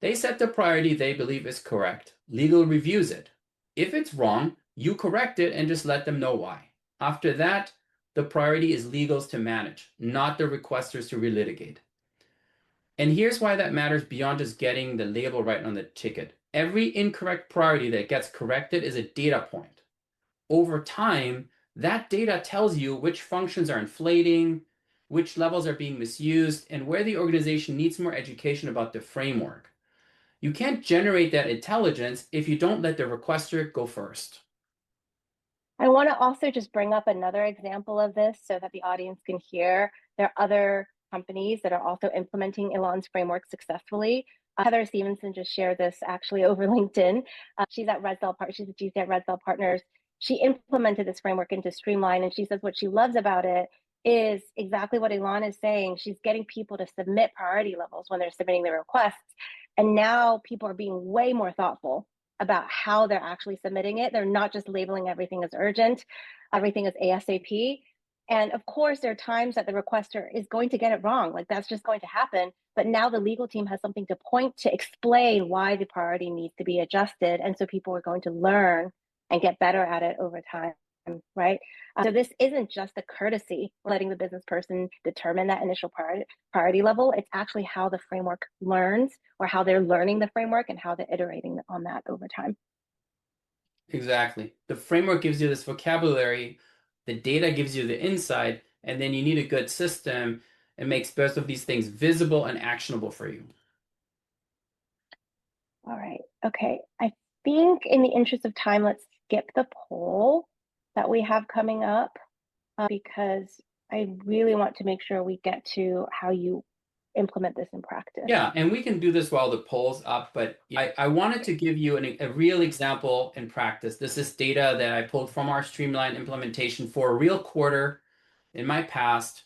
S3: They set the priority they believe is correct. Legal reviews it. If it's wrong, you correct it and just let them know why. After that, the priority is legal's to manage, not the requesters to relitigate. And here's why that matters beyond just getting the label right on the ticket. Every incorrect priority that gets corrected is a data point. Over time, that data tells you which functions are inflating, which levels are being misused, and where the organization needs more education about the framework. You can't generate that intelligence if you don't let the requester go first.
S2: I want to also just bring up another example of this so that the audience can hear. There are other companies that are also implementing Ilan's framework successfully. Heather Stevenson just shared this actually over LinkedIn. She's at Redzel, she's a GC at Redzel Partners. She implemented this framework into Streamline, and she says what she loves about it is exactly what Ilan is saying. She's getting people to submit priority levels when they're submitting their requests. And now people are being way more thoughtful about how they're actually submitting it. They're not just labeling everything as urgent, everything as ASAP. And of course, there are times that the requester is going to get it wrong. Like that's just going to happen. But now the legal team has something to point to explain why the priority needs to be adjusted. And so people are going to learn and get better at it over time, right? So this isn't just a courtesy, letting the business person determine that initial priority level. It's actually how the framework learns, or how they're learning the framework and how they're iterating on that over time.
S3: Exactly. The framework gives you this vocabulary, the data gives you the insight, and then you need a good system. It makes both of these things visible and actionable for you.
S2: All right. Okay. I think in the interest of time, let's skip the poll that we have coming up because I really want to make sure we get to how you implement this in practice.
S3: Yeah, and we can do this while the poll's up, but I wanted to give you a real example in practice. This is data that I pulled from our Streamline implementation for a real quarter in my past,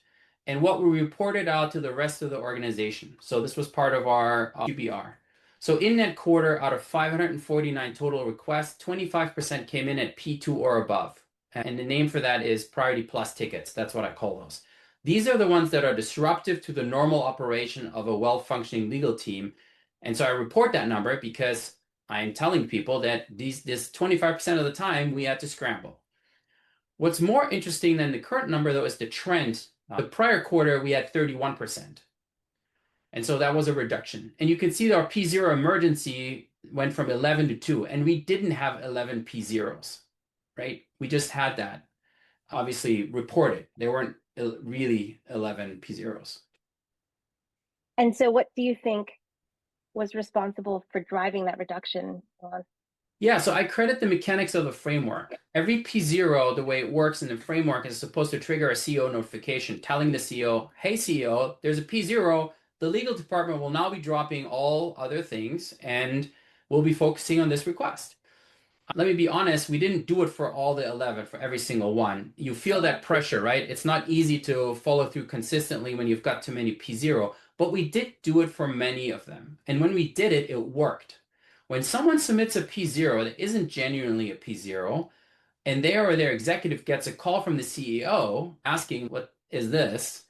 S3: and what we reported out to the rest of the organization. So this was part of our QBR. So in that quarter, out of 549 total requests, 25% came in at P2 or above. And the name for that is Priority Plus tickets. That's what I call those. These are the ones that are disruptive to the normal operation of a well-functioning legal team. And so I report that number because I'm telling people that this 25% of the time we had to scramble. What's more interesting than the current number, though, is the trend. The prior quarter, we had 31%. And so that was a reduction. And you can see that our P0 emergency went from 11 to 2, and we didn't have 11 P0s, right? We just had that, obviously, reported. They weren't really 11 P0s.
S2: And so what do you think was responsible for driving that reduction?
S3: Yeah, so I credit the mechanics of the framework. Every P0, the way it works in the framework, is supposed to trigger a CO notification telling the CO, hey CO, there's a P0. The legal department will now be dropping all other things and we'll be focusing on this request. Let me be honest, we didn't do it for all the 11, for every single one. You feel that pressure, right? It's not easy to follow through consistently when you've got too many P0, but we did do it for many of them. And when we did it, it worked. When someone submits a P0 that isn't genuinely a P0, and their executive gets a call from the CEO asking, what is this?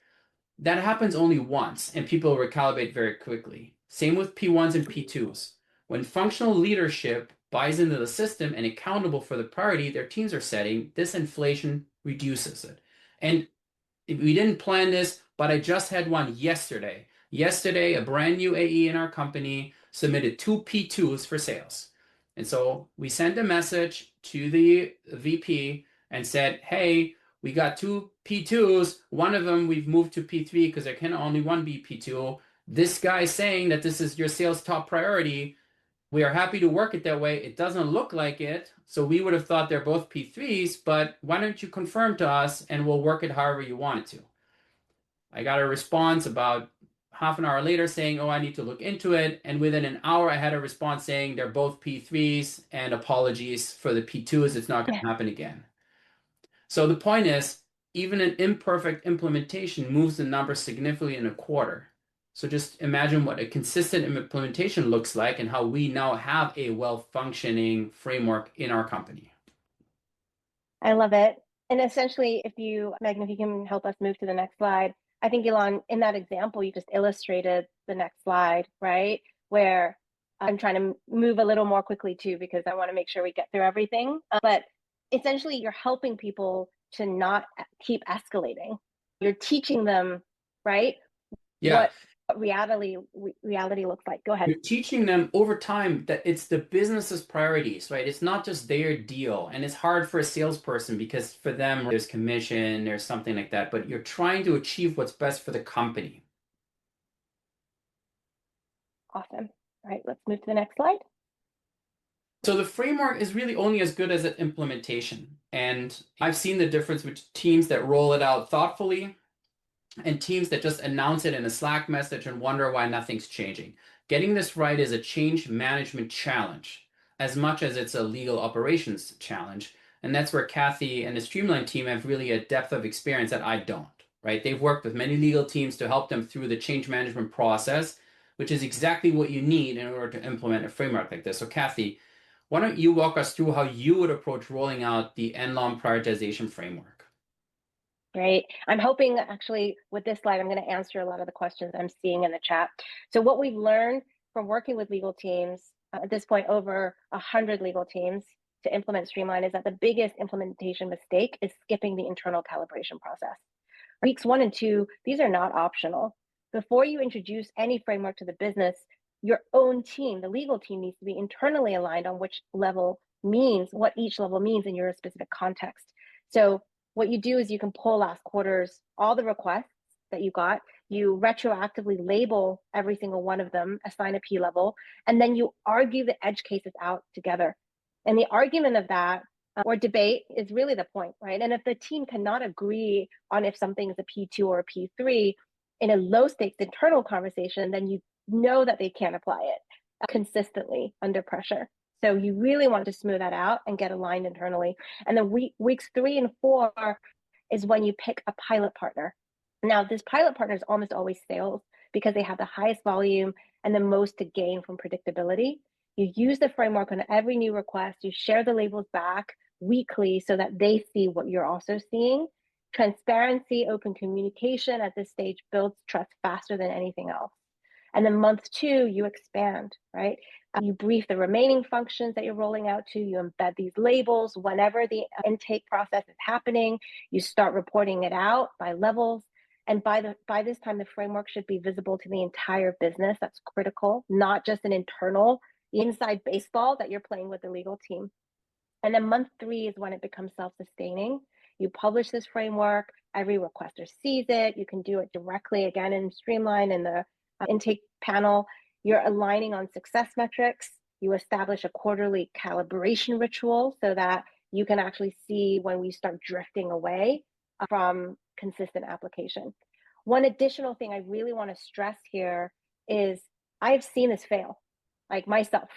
S3: That happens only once, and people recalibrate very quickly. Same with P1s and P2s. When functional leadership buys into the system and accountable for the priority their teams are setting, this inflation reduces it. And we didn't plan this, but I just had one yesterday. Yesterday, a brand new AE in our company submitted 2 P2s for sales. And so we sent a message to the VP and said, hey, we got 2 P2s. One of them we've moved to P3 because there can only one be P2. This guy is saying that this is your sales top priority. We are happy to work it that way. It doesn't look like it. So we would have thought they're both P3s, but why don't you confirm to us and we'll work it however you want it to. I got a response about half an hour later saying, oh, I need to look into it. And within an hour, I had a response saying they're both P3s and apologies for the P2s. It's not going to happen again. So the point is, even an imperfect implementation moves the number significantly in a quarter. So just imagine what a consistent implementation looks like and how we now have a well-functioning framework in our company.
S2: I love it. And essentially, Megan, if you can help us move to the next slide. I think, Ilan, in that example, you just illustrated the next slide, right? Where I'm trying to move a little more quickly too, because I want to make sure we get through everything. But essentially, you're helping people to not keep escalating. You're teaching them, right?
S3: Yeah.
S2: what reality looks like. Go ahead.
S3: You're teaching them over time that it's the business's priorities, right? It's not just their deal. And it's hard for a salesperson because for them, there's commission, there's something like that, but you're trying to achieve what's best for the company.
S2: Awesome. All right, let's move to the next slide.
S3: So the framework is really only as good as its implementation. And I've seen the difference between teams that roll it out thoughtfully and teams that just announce it in a Slack message and wonder why nothing's changing. Getting this right is a change management challenge as much as it's a legal operations challenge. And that's where Kathy and the Streamline team have really a depth of experience that I don't, right? They've worked with many legal teams to help them through the change management process, which is exactly what you need in order to implement a framework like this. So Kathy, why don't you walk us through how you would approach rolling out the NLOM prioritization framework?
S2: Great. I'm hoping actually with this slide, I'm going to answer a lot of the questions I'm seeing in the chat. So what we've learned from working with legal teams, at this point, over 100 legal teams to implement Streamline, is that the biggest implementation mistake is skipping the internal calibration process. Weeks 1 and 2, these are not optional. Before you introduce any framework to the business, your own team, the legal team, needs to be internally aligned on which level means, what each level means in your specific context. So what you do is you can pull last quarter's, all the requests that you got, you retroactively label every single one of them, assign a P level, and then you argue the edge cases out together. And the argument of that or debate is really the point, right? And if the team cannot agree on if something is a P2 or a P3 in a low stakes internal conversation, then you know that they can't apply it consistently under pressure. So you really want to smooth that out and get aligned internally. And then weeks 3 and 4 is when you pick a pilot partner. Now, this pilot partner is almost always sales because they have the highest volume and the most to gain from predictability. You use the framework on every new request. You share the labels back weekly so that they see what you're also seeing. Transparency, open communication at this stage builds trust faster than anything else. And then month 2, you expand, right? You brief the remaining functions that you're rolling out to, you embed these labels whenever the intake process is happening, you start reporting it out by levels. And by this time, the framework should be visible to the entire business. That's critical, not just an internal inside baseball that you're playing with the legal team. And then month 3 is when it becomes self-sustaining. You publish this framework, every requester sees it. You can do it directly again in Streamline in the intake panel. You're aligning on success metrics. You establish a quarterly calibration ritual so that you can actually see when we start drifting away from consistent application. One additional thing I really want to stress here is I've seen this fail, like myself,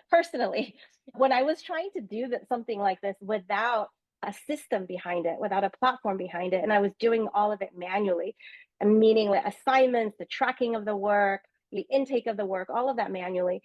S2: personally. When I was trying to do something like this without a system behind it, without a platform behind it, and I was doing all of it manually, meaning the assignments, the tracking of the work, the intake of the work, all of that manually,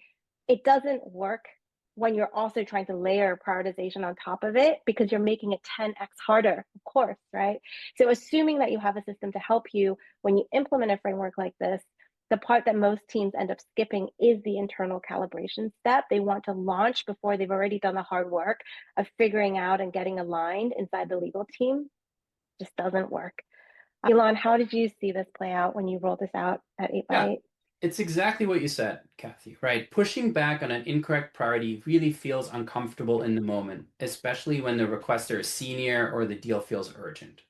S2: it doesn't work when you're also trying to layer prioritization on top of it because you're making it 10x harder, of course, right? So assuming that you have a system to help you when you implement a framework like this, the part that most teams end up skipping is the internal calibration step. They want to launch before they've already done the hard work of figuring out and getting aligned inside the legal team. Just doesn't work. Ilan, how did you see this play out when you rolled this out at 8x8?
S3: It's exactly what you said, Kathy, right? Pushing back on an incorrect priority really feels uncomfortable in the moment, especially when the requester is senior or the deal feels urgent.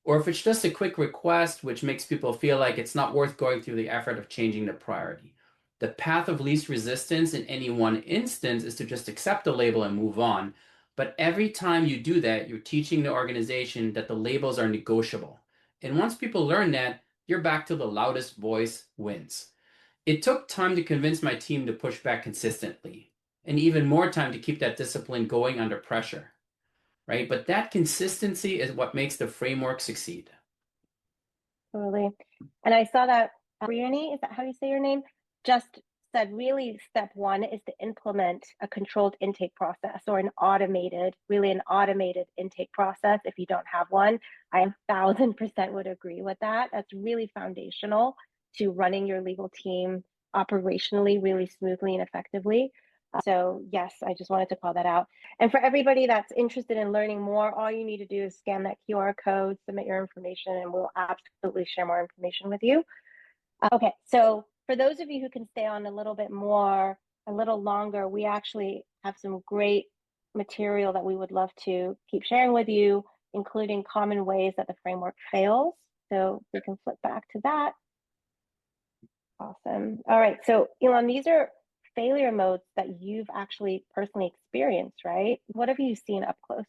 S3: Or if it's just a quick request, which makes people feel like it's not worth going through the effort of changing the priority. The path of least resistance in any one instance is to just accept the label and move on. But every time you do that, you're teaching the organization that the labels are negotiable. And once people learn that, you're back to the loudest voice wins. It took time to convince my team to push back consistently, and even more time to keep that discipline going under pressure, right? But that consistency is what makes the framework succeed.
S2: Totally. And I saw that Briony, is that how you say your name? Just said really step 1 is to implement a controlled intake process or an automated intake process. If you don't have one, I 1000% would agree with that. That's really foundational to running your legal team operationally really smoothly and effectively. So yes, I just wanted to call that out. And for everybody that's interested in learning more, all you need to do is scan that QR code, submit your information, and we'll absolutely share more information with you. Okay, so for those of you who can stay on a little bit more, a little longer, we actually have some great material that we would love to keep sharing with you, including common ways that the framework fails. So we can flip back to that. Awesome. All right, so Ilan, these are failure modes that you've actually personally experienced, right? What have you seen up close?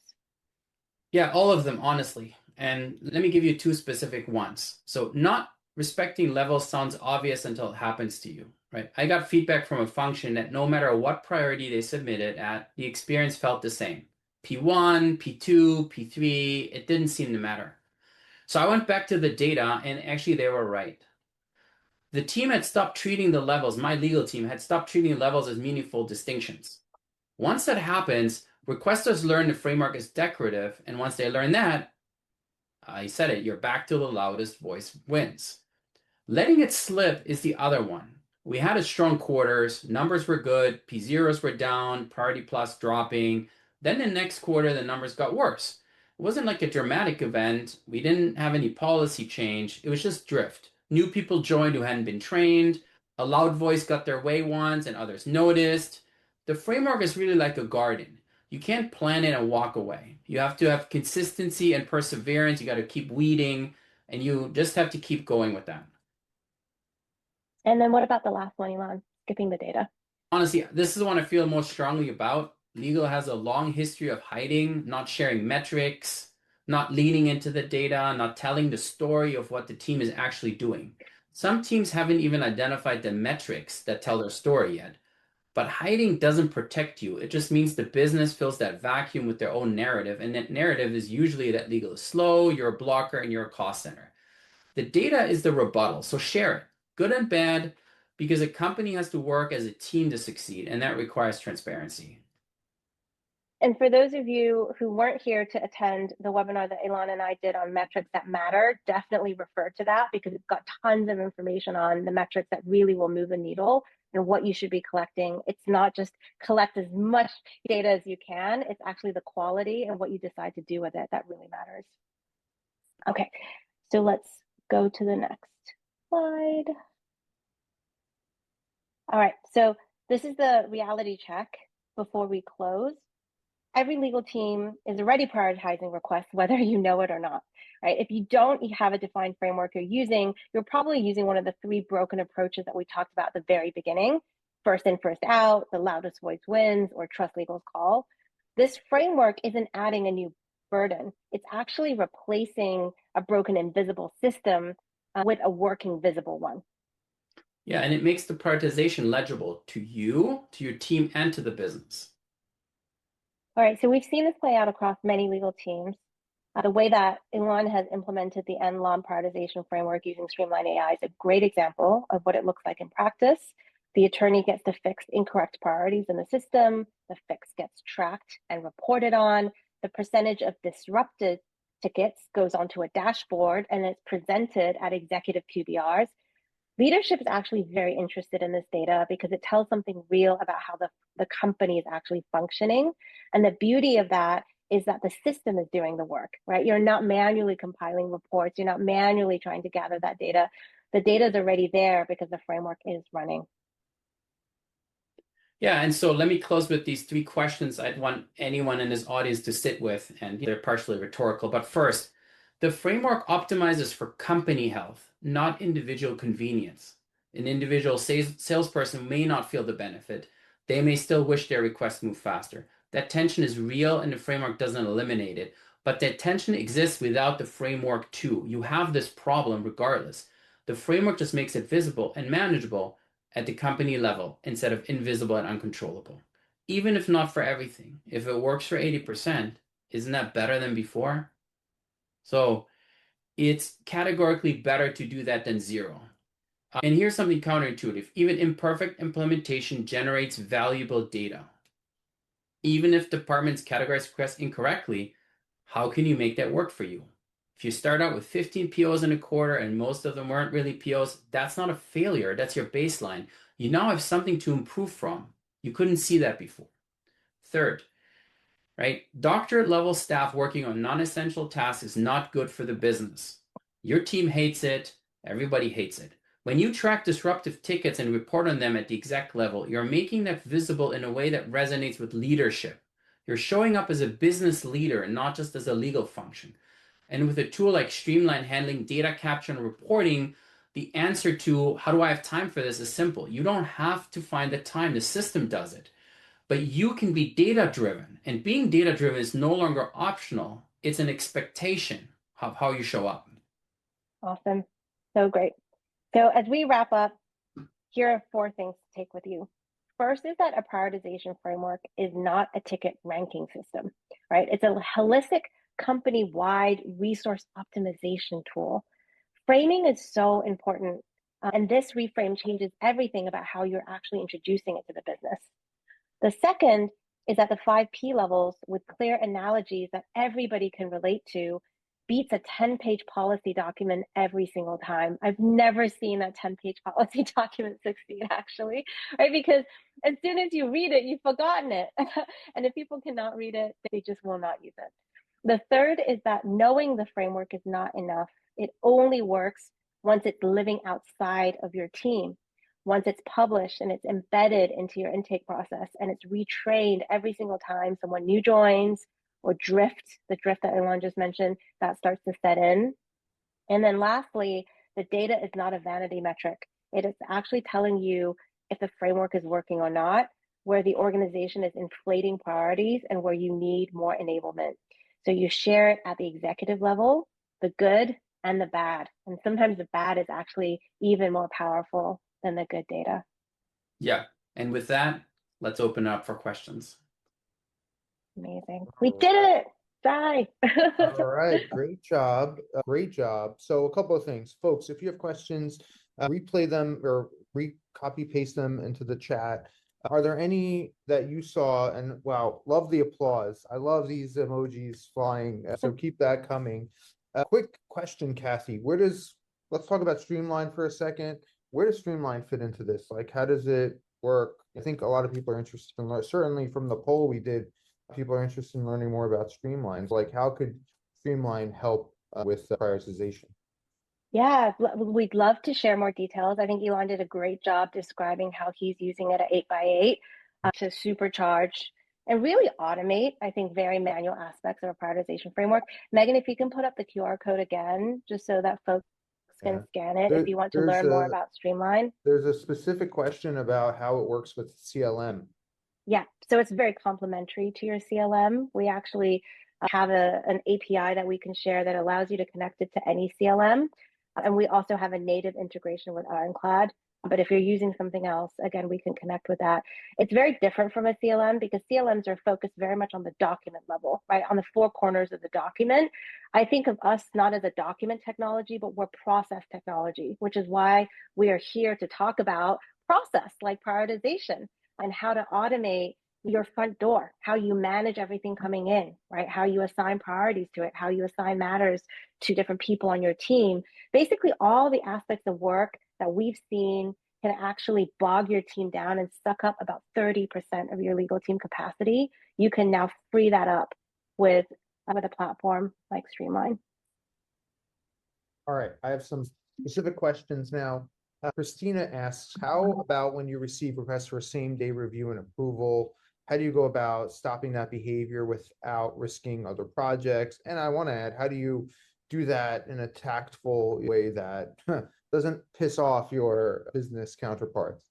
S3: Yeah, all of them, honestly. And let me give you two specific ones. So not respecting levels sounds obvious until it happens to you, right? I got feedback from a function that no matter what priority they submitted at, the experience felt the same. P1, P2, P3, it didn't seem to matter. So I went back to the data and actually they were right. The team had stopped treating the levels, my legal team had stopped treating levels as meaningful distinctions. Once that happens, requesters learn the framework is decorative, and once they learn that, I said it, you're back to the loudest voice wins. Letting it slip is the other one. We had a strong quarters, numbers were good, P0s were down, priority plus dropping. Then the next quarter, the numbers got worse. It wasn't like a dramatic event. We didn't have any policy change. It was just drift. New people joined who hadn't been trained. A loud voice got their way once and others noticed. The framework is really like a garden. You can't plant it and walk away. You have to have consistency and perseverance. You got to keep weeding, and you just have to keep going with that.
S2: And then what about the last one, Ilan? Skipping the data.
S3: Honestly, this is the one I feel most strongly about. Legal has a long history of hiding, not sharing metrics, not leaning into the data, not telling the story of what the team is actually doing. Some teams haven't even identified the metrics that tell their story yet. But hiding doesn't protect you. It just means the business fills that vacuum with their own narrative, and that narrative is usually that legal is slow, you're a blocker, and you're a cost center. The data is the rebuttal, so share it, good and bad, because a company has to work as a team to succeed, and that requires transparency.
S2: And for those of you who weren't here to attend the webinar that Ilan and I did on metrics that matter, definitely refer to that because it's got tons of information on the metrics that really will move the needle and what you should be collecting. It's not just collect as much data as you can, it's actually the quality and what you decide to do with it that really matters. Okay, so let's go to the next slide. All right, so this is the reality check before we close. Every legal team is already prioritizing requests, whether you know it or not, right? If you don't have a defined framework you're using, you're probably using one of the three broken approaches that we talked about at the very beginning: first in, first out, the loudest voice wins, or trust legal's call. This framework isn't adding a new burden. It's actually replacing a broken invisible system with a working visible one.
S3: Yeah, and it makes the prioritization legible to you, to your team, and to the business.
S2: All right, so we've seen this play out across many legal teams. The way that Ilan has implemented the NLOM prioritization framework using Streamline AI is a great example of what it looks like in practice. The attorney gets to fix incorrect priorities in the system, the fix gets tracked and reported on, the percentage of disrupted tickets goes onto a dashboard and it's presented at executive QBRs. Leadership is actually very interested in this data because it tells something real about how the company is actually functioning. And the beauty of that is that the system is doing the work, right? You're not manually compiling reports. You're not manually trying to gather that data. The data is already there because the framework is running.
S3: Yeah, and so let me close with these three questions I'd want anyone in this audience to sit with, and they're partially rhetorical. But first, the framework optimizes for company health, not individual convenience. An individual salesperson may not feel the benefit. They may still wish their requests move faster. That tension is real and the framework doesn't eliminate it, but that tension exists without the framework too. You have this problem regardless. The framework just makes it visible and manageable at the company level instead of invisible and uncontrollable. Even if not for everything, if it works for 80%, isn't that better than before? So it's categorically better to do that than zero. And here's something counterintuitive. Even imperfect implementation generates valuable data. Even if departments categorize requests incorrectly, how can you make that work for you? If you start out with 15 POs in a quarter and most of them weren't really POs, that's not a failure. That's your baseline. You now have something to improve from. You couldn't see that before. Third, right? Doctorate level staff working on non-essential tasks is not good for the business. Your team hates it. Everybody hates it. When you track disruptive tickets and report on them at the exec level, you're making that visible in a way that resonates with leadership. You're showing up as a business leader and not just as a legal function. And with a tool like Streamline handling data capture and reporting, the answer to how do I have time for this is simple. You don't have to find the time. The system does it. But you can be data driven. And being data driven is no longer optional. It's an expectation of how you show up.
S2: Awesome. So great. So as we wrap up, here are 4 things to take with you. First is that a prioritization framework is not a ticket ranking system, right? It's a holistic company-wide resource optimization tool. Framing is so important, and this reframe changes everything about how you're actually introducing it to the business. The second is that the 5 P levels with clear analogies that everybody can relate to beats a 10-page policy document every single time. I've never seen that 10-page policy document succeed, actually, right? Because as soon as you read it, you've forgotten it. And if people cannot read it, they just will not use it. The third is that knowing the framework is not enough. It only works once it's living outside of your team, once it's published and it's embedded into your intake process and it's retrained every single time someone new joins, or the drift that Ilan just mentioned, that starts to set in. And then lastly, the data is not a vanity metric. It is actually telling you if the framework is working or not, where the organization is inflating priorities and where you need more enablement. So you share it at the executive level, the good and the bad. And sometimes the bad is actually even more powerful than the good data.
S3: Yeah. And with that, let's open up for questions.
S2: Amazing. We did it. Die.
S1: All right, great job. Great job. So a couple of things, folks, if you have questions, replay them or copy paste them into the chat. Are there any that you saw? And wow, love the applause. I love these emojis flying. So keep that coming. Quick question, Kathy. Let's talk about Streamline for a second. Where does Streamline fit into this? Like, how does it work? I think a lot of people are interested in, certainly from the poll we did, people are interested in learning more about Streamlines. Like, how could Streamline help with prioritization?
S2: Yeah, we'd love to share more details. I think Ilan did a great job describing how he's using it at 8x8 to supercharge and really automate, I think, very manual aspects of a prioritization framework. Megan, if you can put up the QR code again, just so that folks can scan it if you want to learn more about Streamline.
S1: There's a specific question about how it works with CLM.
S2: Yeah, so it's very complementary to your CLM. We actually have an API that we can share that allows you to connect it to any CLM. And we also have a native integration with Ironclad. But if you're using something else, again, we can connect with that. It's very different from a CLM because CLMs are focused very much on the document level, right? On the 4 corners of the document. I think of us not as a document technology, but we're process technology, which is why we are here to talk about process like prioritization and how to automate your front door, how you manage everything coming in, right? How you assign priorities to it, how you assign matters to different people on your team. Basically, all the aspects of work that we've seen can actually bog your team down and suck up about 30% of your legal team capacity. You can now free that up with a platform like Streamline.
S1: All right, I have some specific questions now. Christina asks, how about when you receive requests for same-day review and approval? How do you go about stopping that behavior without risking other projects? And I want to add, how do you do that in a tactful way that doesn't piss off your business counterparts?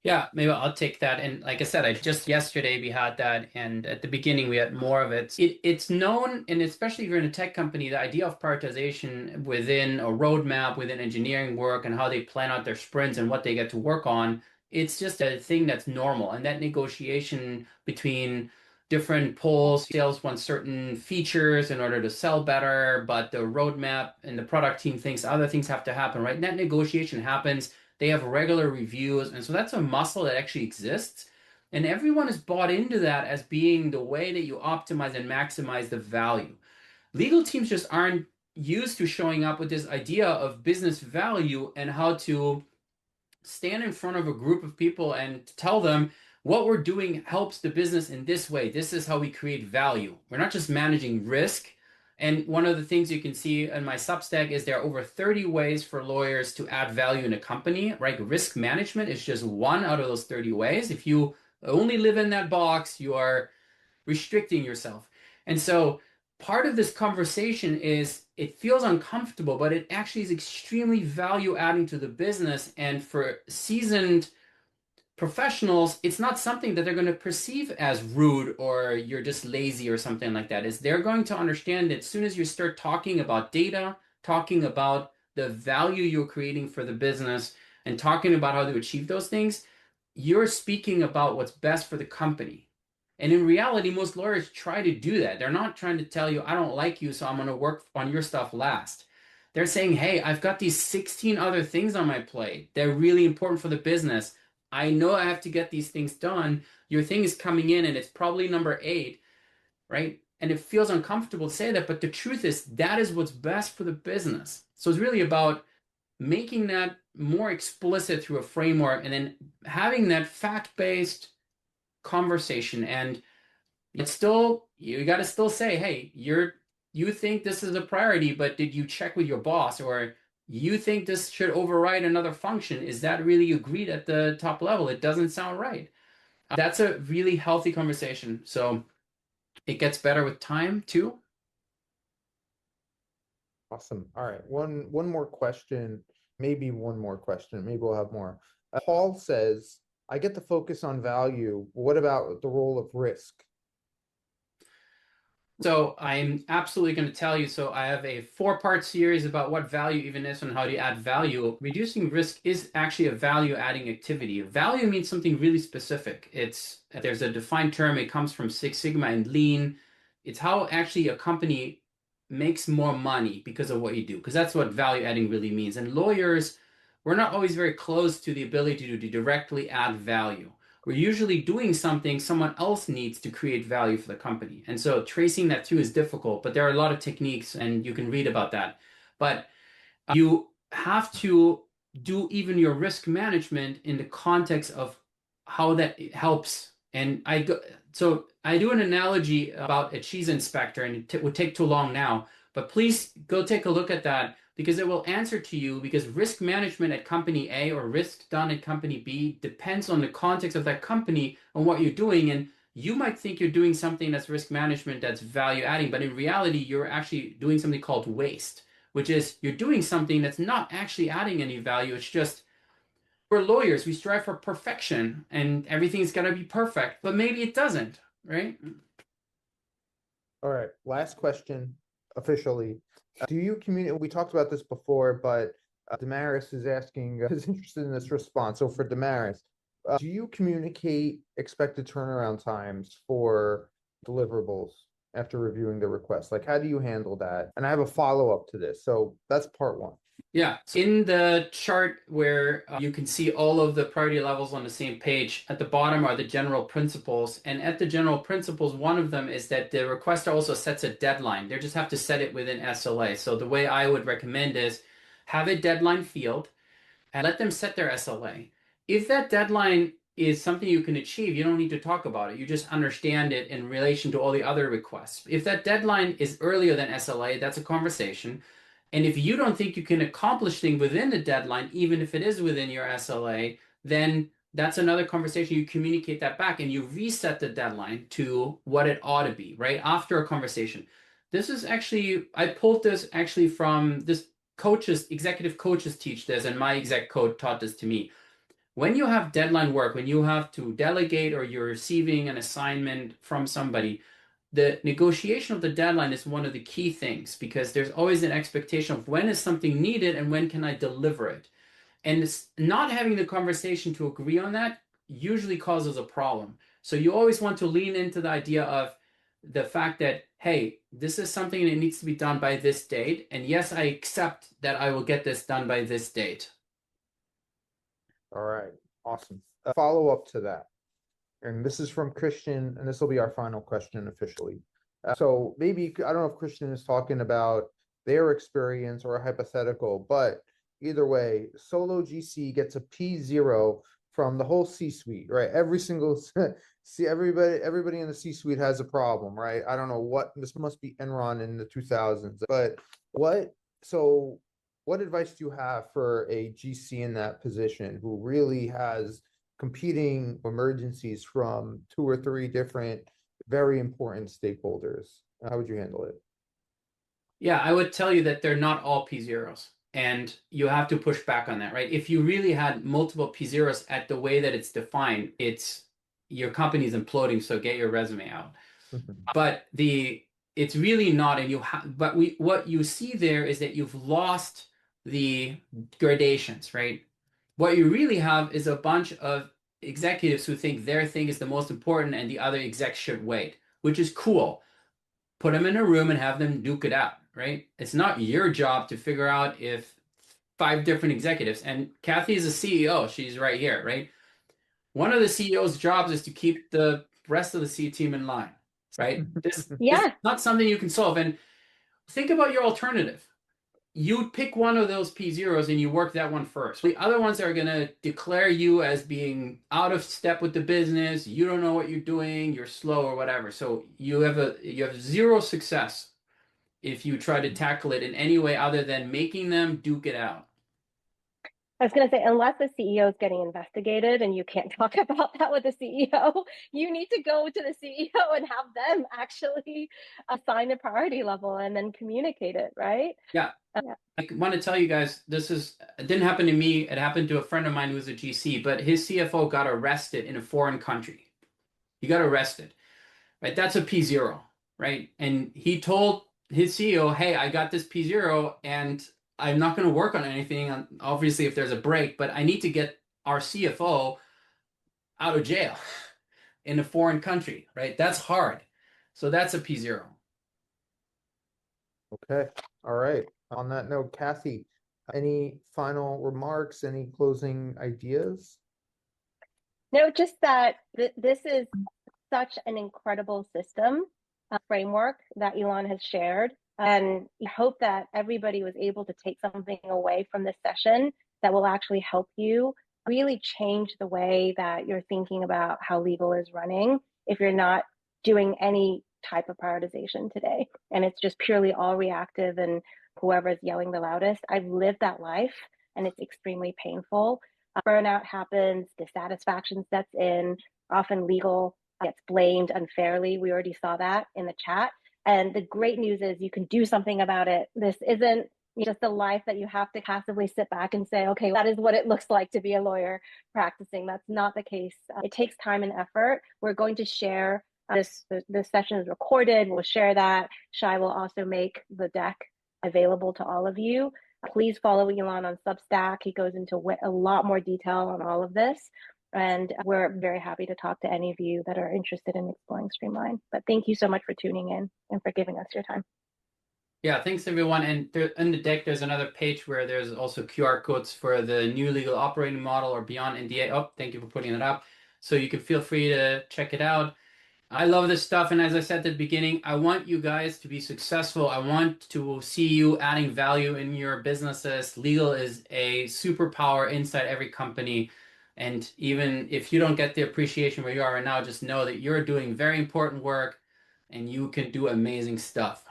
S3: Yeah, maybe I'll take that. And like I said, just yesterday we had that, and at the beginning we had more of it. It's known, and especially if you're in a tech company, the idea of prioritization within a roadmap, within engineering work, and how they plan out their sprints and what they get to work on, it's just a thing that's normal. And that negotiation between different poles, sales want certain features in order to sell better, but the roadmap and the product team thinks other things have to happen, right? And that negotiation happens. They have regular reviews. And so that's a muscle that actually exists. And everyone is bought into that as being the way that you optimize and maximize the value. Legal teams just aren't used to showing up with this idea of business value and how to stand in front of a group of people and tell them what we're doing helps the business in this way. This is how we create value. We're not just managing risk And one of the things you can see in my Substack is there are over 30 ways for lawyers to add value in a company, right? Risk management is just one out of those 30 ways. If you only live in that box, you are restricting yourself. And so part of this conversation is it feels uncomfortable, but it actually is extremely value adding to the business. And for seasoned professionals, it's not something that they're going to perceive as rude or you're just lazy or something like that. Is they're going to understand that as soon as you start talking about data, talking about the value you're creating for the business, and talking about how to achieve those things, you're speaking about what's best for the company. And in reality, most lawyers try to do that. They're not trying to tell you, I don't like you, so I'm going to work on your stuff last. They're saying, hey, I've got these 16 other things on my plate. They're really important for the business. I know I have to get these things done. Your thing is coming in and it's probably number 8, right? And it feels uncomfortable to say that, but the truth is that is what's best for the business. So it's really about making that more explicit through a framework and then having that fact-based conversation. And it's still, you got to still say, hey, you think this is a priority, but did you check with your boss? Or you think this should override another function? Is that really agreed at the top level? It doesn't sound right. That's a really healthy conversation. So it gets better with time too.
S1: Awesome. All right. One more question, maybe one more question. Maybe we'll have more. Paul says, I get the focus on value. What about the role of risk?
S3: So I'm absolutely going to tell you. So I have a 4-part series about what value even is and how to add value. Reducing risk is actually a value adding activity. Value means something really specific. There's a defined term. It comes from Six Sigma and Lean. It's how actually a company makes more money because of what you do, because that's what value adding really means. And lawyers, we're not always very close to the ability to directly add value. We're usually doing something someone else needs to create value for the company. And so tracing that through is difficult, but there are a lot of techniques and you can read about that. But you have to do even your risk management in the context of how that helps. And so I do an analogy about a cheese inspector, and it would take too long now, but please go take a look at that because it will answer to you, because risk management at company A or risk done at company B depends on the context of that company and what you're doing. And you might think you're doing something that's risk management that's value adding, but in reality, you're actually doing something called waste, which is you're doing something that's not actually adding any value. It's just, we're lawyers, we strive for perfection and everything's got to be perfect, but maybe it doesn't, right?
S1: All right. Last question officially. Do you communicate? We talked about this before, but Damaris is asking, is interested in this response. So for Damaris, do you communicate expected turnaround times for deliverables after reviewing the request? Like, how do you handle that? And I have a follow-up to this. So that's part 1.
S3: Yeah. So in the chart where you can see all of the priority levels on the same page, at the bottom are the general principles. And at the general principles, one of them is that the requester also sets a deadline. They just have to set it within SLA. So the way I would recommend is have a deadline field and let them set their SLA. If that deadline is something you can achieve, you don't need to talk about it. You just understand it in relation to all the other requests. If that deadline is earlier than SLA, that's a conversation. And if you don't think you can accomplish things within the deadline, even if it is within your SLA, then that's another conversation. You communicate that back and you reset the deadline to what it ought to be, right? After a conversation. This is actually, I pulled this actually from this executive coaches teach this, and my exec coach taught this to me. When you have deadline work, when you have to delegate or you're receiving an assignment from somebody, the negotiation of the deadline is one of the key things, because there's always an expectation of when is something needed and when can I deliver it. And it's not having the conversation to agree on that usually causes a problem. So you always want to lean into the idea of the fact that, hey, this is something that needs to be done by this date. And yes, I accept that I will get this done by this date.
S1: All right. Awesome. A follow-up to that. And this is from Christian, and this will be our final question officially. So maybe, I don't know if Christian is talking about their experience or a hypothetical, but either way, solo GC gets a P0 from the whole C-suite, right? Every single see everybody in the C-suite has a problem, right? I don't know what this must be Enron in the 2000s, but what so what advice do you have for a GC in that position who really has competing emergencies from two or three different very important stakeholders? How would you handle it?
S3: Yeah, I would tell you that they're not all P0s. And you have to push back on that, right? If you really had multiple P0s at the way that it's defined, it's your company's imploding, so get your resume out. But it's really not, and what you see there is that you've lost the gradations, right? What you really have is a bunch of executives who think their thing is the most important and the other execs should wait, which is cool. Put them in a room and have them duke it out, right? It's not your job to figure out if 5 different executives, and Kathy is a CEO, she's right here, right? One of the CEO's jobs is to keep the rest of the C team in line, right? This is not something you can solve. And think about your alternative. You pick one of those P0s and you work that one first. The other ones are going to declare you as being out of step with the business. You don't know what you're doing. You're slow or whatever. So you have zero success if you try to tackle it in any way other than making them duke it out.
S2: I was going to say, unless the CEO is getting investigated and you can't talk about that with the CEO, you need to go to the CEO and have them actually assign a priority level and then communicate it, right?
S3: Yeah. I want to tell you guys, it didn't happen to me. It happened to a friend of mine who was a GC, but his CFO got arrested in a foreign country. He got arrested, right? That's a P0, right? And he told his CEO, hey, I got this P0 and I'm not going to work on anything, obviously, if there's a break, but I need to get our CFO out of jail in a foreign country, right? That's hard. So that's a P0.
S1: Okay. All right. On that note, Kathy, any final remarks, any closing ideas?
S2: No, just that this is such an incredible system framework that Ilan has shared. And I hope that everybody was able to take something away from this session that will actually help you really change the way that you're thinking about how legal is running if you're not doing any type of prioritization today. And it's just purely all reactive and whoever's yelling the loudest. I've lived that life and it's extremely painful. Burnout happens, dissatisfaction sets in, often legal gets blamed unfairly. We already saw that in the chat. And the great news is you can do something about it. This isn't just a life that you have to passively sit back and say, okay, that is what it looks like to be a lawyer practicing. That's not the case. It takes time and effort. We're going to share this session is recorded. We'll share that. Shai will also make the deck available to all of you. Please follow Ilan on Substack. He goes into a lot more detail on all of this. And we're very happy to talk to any of you that are interested in exploring Streamline. But thank you so much for tuning in and for giving us your time.
S3: Yeah, thanks everyone. And in the deck, there's another page where there's also QR codes for the new legal operating model or beyond NDA. Oh, thank you for putting it up. So you can feel free to check it out. I love this stuff. And as I said at the beginning, I want you guys to be successful. I want to see you adding value in your businesses. Legal is a superpower inside every company. And even if you don't get the appreciation where you are right now, just know that you're doing very important work and you can do amazing stuff.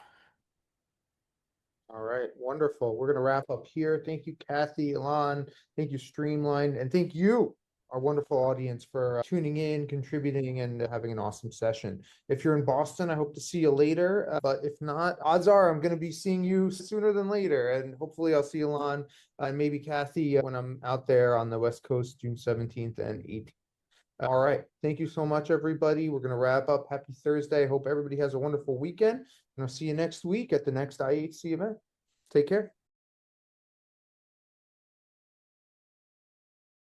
S1: All right, wonderful. We're going to wrap up here. Thank you, Kathy, Ilan. Thank you, Streamline. And thank you, our wonderful audience, for tuning in, contributing, and having an awesome session. If you're in Boston, I hope to see you later. But if not, odds are I'm going to be seeing you sooner than later. And hopefully I'll see Ilan and maybe Kathy when I'm out there on the West Coast, June 17th and 18th. All right. Thank you so much, everybody. We're going to wrap up. Happy Thursday. Hope everybody has a wonderful weekend. And I'll see you next week at the next IHC event. Take care.